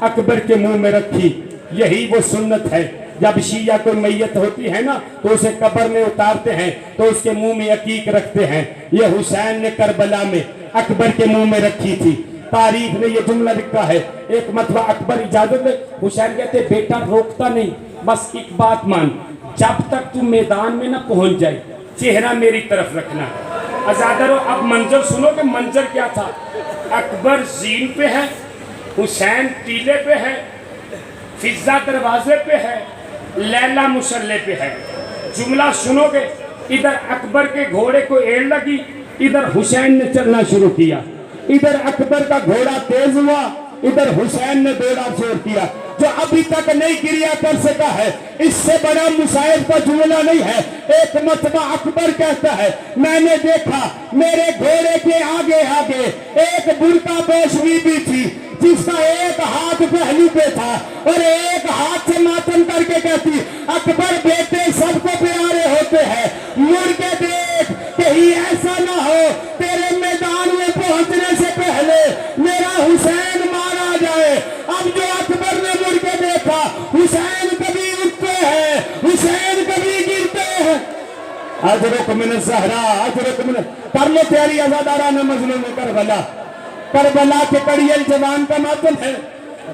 اکبر کے منہ میں رکھی. یہی وہ سنت ہے جب شیعہ کوئی میت ہوتی ہے نا تو اسے قبر میں اتارتے ہیں تو اس کے منہ میں عقیق رکھتے ہیں. یہ حسین نے کربلا میں اکبر کے منہ میں رکھی تھی. تاریخ نے یہ جملہ لکھا ہے. ایک مرتبہ اکبر اجازت دے, حسین کہتے بیٹا روکتا نہیں, بس ایک بات مان, جب تک تو میدان میں نہ پہنچ جائے چہرہ میری طرف رکھنا. عزادارو اب منظر سنو کہ منظر کیا تھا. اکبر زین پہ ہے, حسین ٹیلے پہ ہے, فضہ دروازے پہ ہے, لیلا مسلح پہ ہے. جملہ سنو گے, ادھر اکبر کے گھوڑے کو ایڑ لگی, ادھر حسین نے چلنا شروع کیا. ادھر اکبر کا گھوڑا تیز ہوا, ادھر حسین نے دوڑا شروع کیا. جو ابھی تک نہیں گریا کر سکا ہے, اس سے بڑا مصائب کا جملہ نہیں ہے. ایک مرتبہ اکبر کہتا ہے میں نے دیکھا میرے گھوڑے کے آگے آگے ایک برقع پوش بھی تھی جس کا ایک ہاتھ پہلو پہ تھا اور ایک ہاتھ سے ماتم کر کے کہتی اکبر بیٹے سب کو پیارے ہوتے ہیں, مڑ کے دیکھ کہیں ایسا نہ ہو تیرے میدان میں پہنچنے سے پہلے میرا حسین مارا جائے. اب جو اکبر نے مڑ کے دیکھا, حسین کبھی اٹھتے ہیں, حسین کبھی گرتے ہیں. اجرک من الزہرا, اجرک من, کر لو تیاری عزاداران مظلوم کربلا. کربلا کے کڑیل جوان کا ماتم ہے,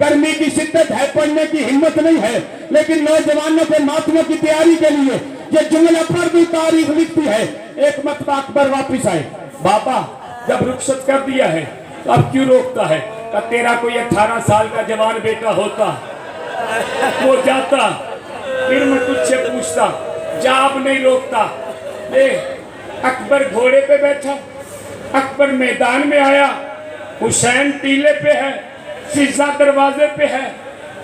گرمی کی شدت ہے, پڑھنے کی ہمت نہیں ہے, لیکن نوجوانوں کے ماتموں کی تیاری کے لیے یہ جملہ پر بھی تاریخ لکھتی ہے. ایک مرتبہ اکبر واپس آئے, بابا جب رخصت کر دیا ہے تو اب کیوں روکتا ہے؟ کہ تیرا کوئی 18 سال کا جوان بیٹا ہوتا وہ جاتا, پھر میں تجھ سے پوچھتا, جا اب نہیں روکتا. اکبر گھوڑے پہ بیٹھا, اکبر میدان میں آیا, حسین ٹیلے پہ ہے, فضہ دروازے پہ ہے,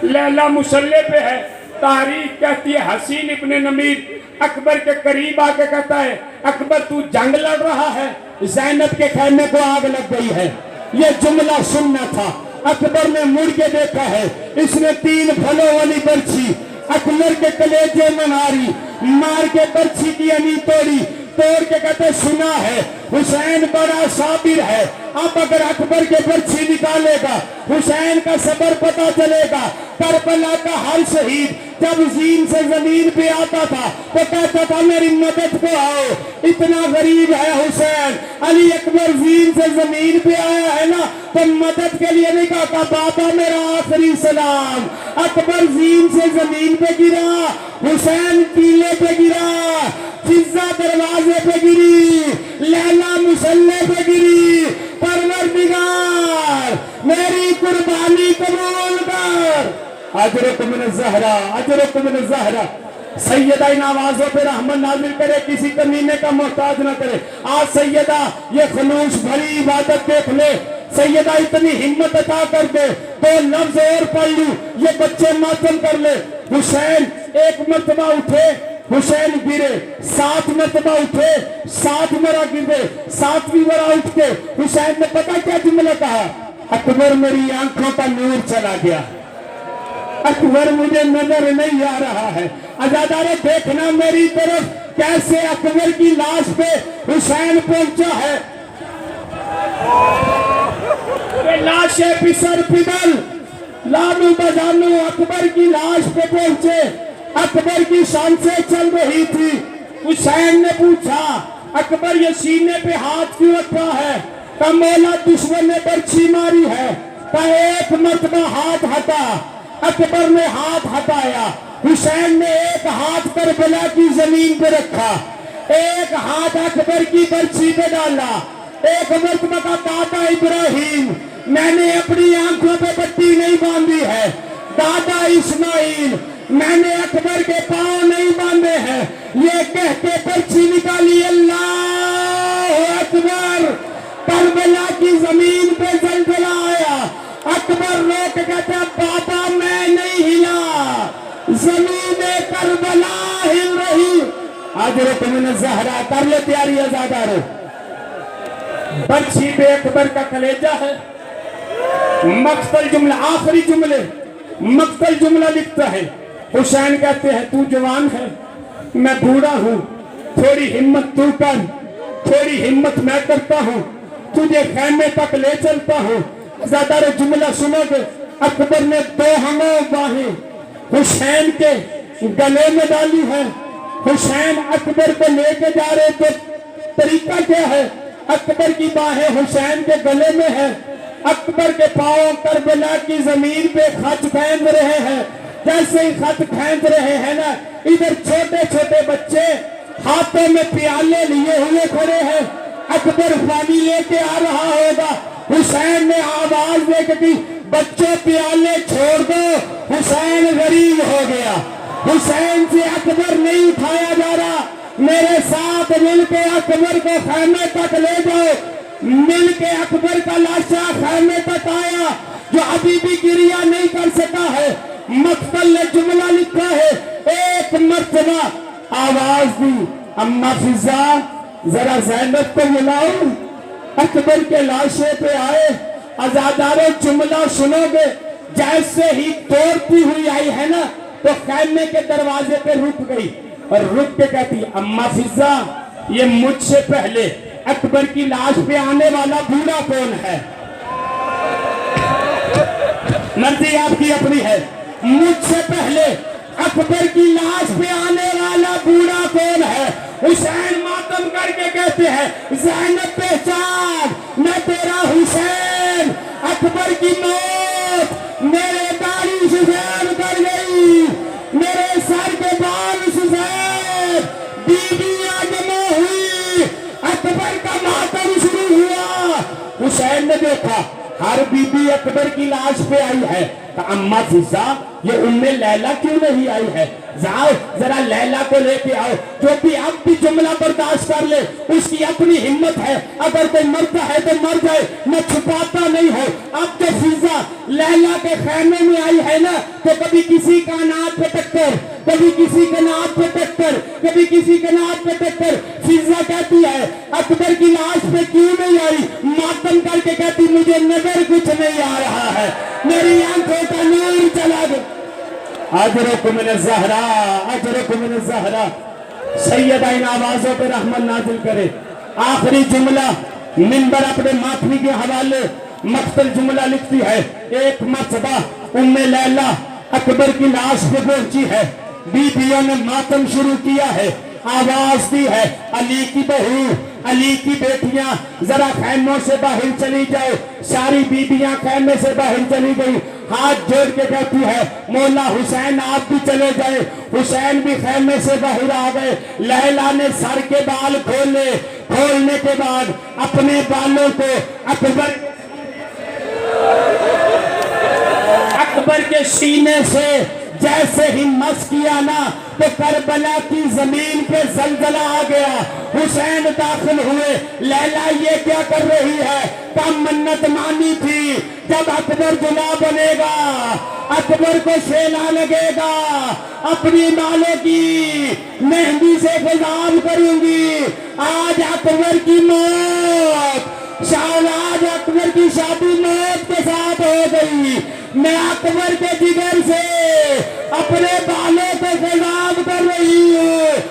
لیلا مسلح پہ ہے. تاریخ کہتی ہے حسین ابن نمیر اکبر کے قریب آ کے کہتا ہے اکبر تو جنگ لڑ رہا ہے, زینب کے خیمے کو آگ لگ گئی ہے. یہ جملہ سننا تھا. اکبر نے مڑ کے دیکھا ہے, اس نے 3 پھلوں والی برچھی اکبر کے کلیجے میں ماری, مار کے برچھی کی انی توڑی, توڑ کے کہتے سنا ہے حسین بڑا صابر ہے. اب اگر اکبر کے برچھی نکالے گا حسین کا صبر پتا چلے گا. کربلا کا ہر شہید جب زین سے زمین پہ آتا تھا تو کہتا تھا میری مدد کو آؤ, اتنا غریب ہے حسین. علی اکبر زین سے زمین پہ آیا ہے نا تو مدد کے لیے نہیں کہا بابا میرا آخری سلام. اکبر زین سے زمین پہ گرا, حسین ٹیلے پہ گرا, فضہ دروازے پہ گری, لیلا مسلح پہ گری. پروردگار میری قربانی قبول کر. اجرک من الزہرا, اجرک من الزہرا. سیدہ ان آوازوں پہ رحمت نازل کرے, کسی کمینے کا محتاج نہ کرے. آج سیدہ یہ خلوص بھری عبادت دیکھ لے, سیدہ اتنی ہمت عطا کر دے, 2 لفظ اور پڑھ لوں یہ بچے ماتم کر لے. حسین ایک مرتبہ اٹھے, حسین گرے, 7 مرتبہ اٹھے, 7 مرہ گرے, 7ویں مرہ اٹھ کے حسین نے پتہ کیا جملہ کہا, اکبر میری آنکھوں کا نور چلا گیا, اکبر مجھے نظر نہیں آ رہا ہے. عزادارے دیکھنا میری طرف کیسے اکبر کی لاش پہ حسین پہنچا ہے. لاشیں پسر پدل لانو بجانو اکبر کی لاش پہ پہنچے. اکبر کی سانسیں چل رہی تھی. حسین نے پوچھا اکبر یہ سینے پہ ہاتھ کیوں رکھا ہے؟ کہ مولا دشمن نے برچھی ماری ہے. کہ ایک مرتبہ ہاتھ ہٹا. اکبر نے ہاتھ ہٹایا, حسین نے ایک ہاتھ کربلا کی زمین پہ رکھا, ایک ہاتھ اکبر کی برچھی پہ ڈالا. ایک مرتبہ کا دادا ابراہیم میں نے اپنی آنکھوں پہ پٹی نہیں باندھی ہے, دادا اسماعیل میں نے اکبر کے پاؤں نہیں باندھے ہیں. یہ کہہ کے برچھی نکالی, اللہ اکبر. کربلا کی زمین پہ زلزلہ آیا. اکبر روک کے کہتا بابا میں نہیں ہلا, زمین کربلا ہل رہی. اجرک من الزہرا, کر لے تیاری عزادارو. برچھی پہ اکبر کا کلیجہ ہے. مقتل جملہ, آخری جملے مقتل جملہ لکھتا ہے. حسین کہتے ہیں تو جوان ہے, میں بوڑھا ہوں, تھوڑی ہمت تو کر, تھوڑی ہمت میں کرتا ہوں, تجھے خیمے تک لے چلتا ہوں. عزادارو جملہ سنو گے, اکبر نے 2 باہیں حسین کے گلے میں ڈالی ہے. حسین اکبر کو لے کے جا رہے تو طریقہ کیا ہے؟ اکبر کی باہیں حسین کے گلے میں ہے. اکبر کے پاؤں کربلا کی زمین پہ خط پھینک رہے ہیں. جیسے ہی خط پھینک رہے ہیں نا، ادھر چھوٹے چھوٹے بچے ہاتھوں میں پیالے لیے ہوئے کھڑے ہیں. اکبر پانی لے کے آ رہا ہوگا. حسین نے آواز دے کے کی بچوں پیالے چھوڑ دو، حسین غریب ہو گیا. حسین سے اکبر نہیں اٹھایا جا رہا. میرے ساتھ مل کے اکبر کو خیمے تک لے جاؤ. مل کے اکبر کا لاشا خیمے تک آیا جو ابھی بھی گریہ نہیں کر سکا ہے. مقتل نے جملہ لکھا ہے، ایک مرتبہ آواز دی اما فضا ذرا زینب کو ملاؤ. اکبر کے لاشے پہ آئے. عزاداروں جملہ سنو گے، جیسے ہی دوڑتی ہوئی آئی ہے نا تو خیمے کے دروازے پہ رک گئی اور رک کے کہتی اما فضا یہ مجھ سے پہلے اکبر کی لاش پہ آنے والا بوڑھا کون ہے؟ مرضی آپ کی اپنی ہے. مجھ سے پہلے اکبر کی لاش پہ آنے والا بوڑھا کون ہے؟ حسین ماتم کر کے کہتے ہیں زینب پہچان میں تیرا حسین. اکبر کی موت میرے داڑھی سفید کر گئی، میرے سر کے بال سفید. بیویاں جمع ہوئی، اکبر کا ماتم شروع ہوا. حسین نے دیکھا ہر بی بی اکبر کی لاش پہ آئی ہے. اما فضا یہ ام لیلہ کیوں نہیں آئی ہے؟ جاؤ ذرا لیلہ کو لے کے آؤ. جو بھی اب بھی جملہ برداشت کر لے، اس کی اپنی ہمت ہے. اگر کوئی مرتا ہے تو مر جائے، میں چھپاتا نہیں ہوں. اب جو فضا لیلہ کے خیمے میں آئی ہے نا تو کبھی کسی کا ناک پہ ٹکر، کبھی کسی کے ناک پہ ٹکر، کبھی کسی کے ناک پہ ٹکر. فضا کہتی ہے اکبر کی لاش پہ کیوں نہیں آئی؟ ماتم کر کے کہتی مجھے نظر کچھ نہیں آ رہا ہے، میری آنکھوں کا نور چلا گیا. اجرکم من الزہرا، اجرکم من الزہرا. سیدہ ان آوازوں پہ رحمت نازل کرے. آخری جملہ منبر اپنے ماتمی کے حوالے مقتل جملہ لکھتی ہے ایک مرتبہ ام لیلہ اکبر کی لاش پہ پہنچی ہے. بیویوں نے ماتم شروع کیا ہے. آواز دی ہے علی کی بہو، علی کی بیٹیاں ذرا خیموں سے باہر چلی جاؤ. ساری بیویاں خیمے سے باہر چلی گئی. ہاتھ جوڑ کے کہتی ہے مولا حسین آپ بھی چلے جائے. حسین بھی خیمے سے باہر آ گئے. لیلہ نے سر کے بال کھولے. کھولنے کے بعد اپنے بالوں کو اکبر کے سینے سے جیسے ہی مس کیا نا تو کربلا کی زمین پہ زلزلہ آ گیا. حسین داخل ہوئے. لیلہ یہ کیا کر رہی ہے؟ کم منت مانی تھی جب اکبر دلہا بنے گا، اکبر کو شیلا لگے گا، اپنی بالوں کی مہندی سے خضاب کروں گی. آج اکبر کی موت، آج اکبر کی شادی موت کے ساتھ ہو گئی. میں اکبر کے جگر سے اپنے بالوں کو خضاب کر رہی ہوں.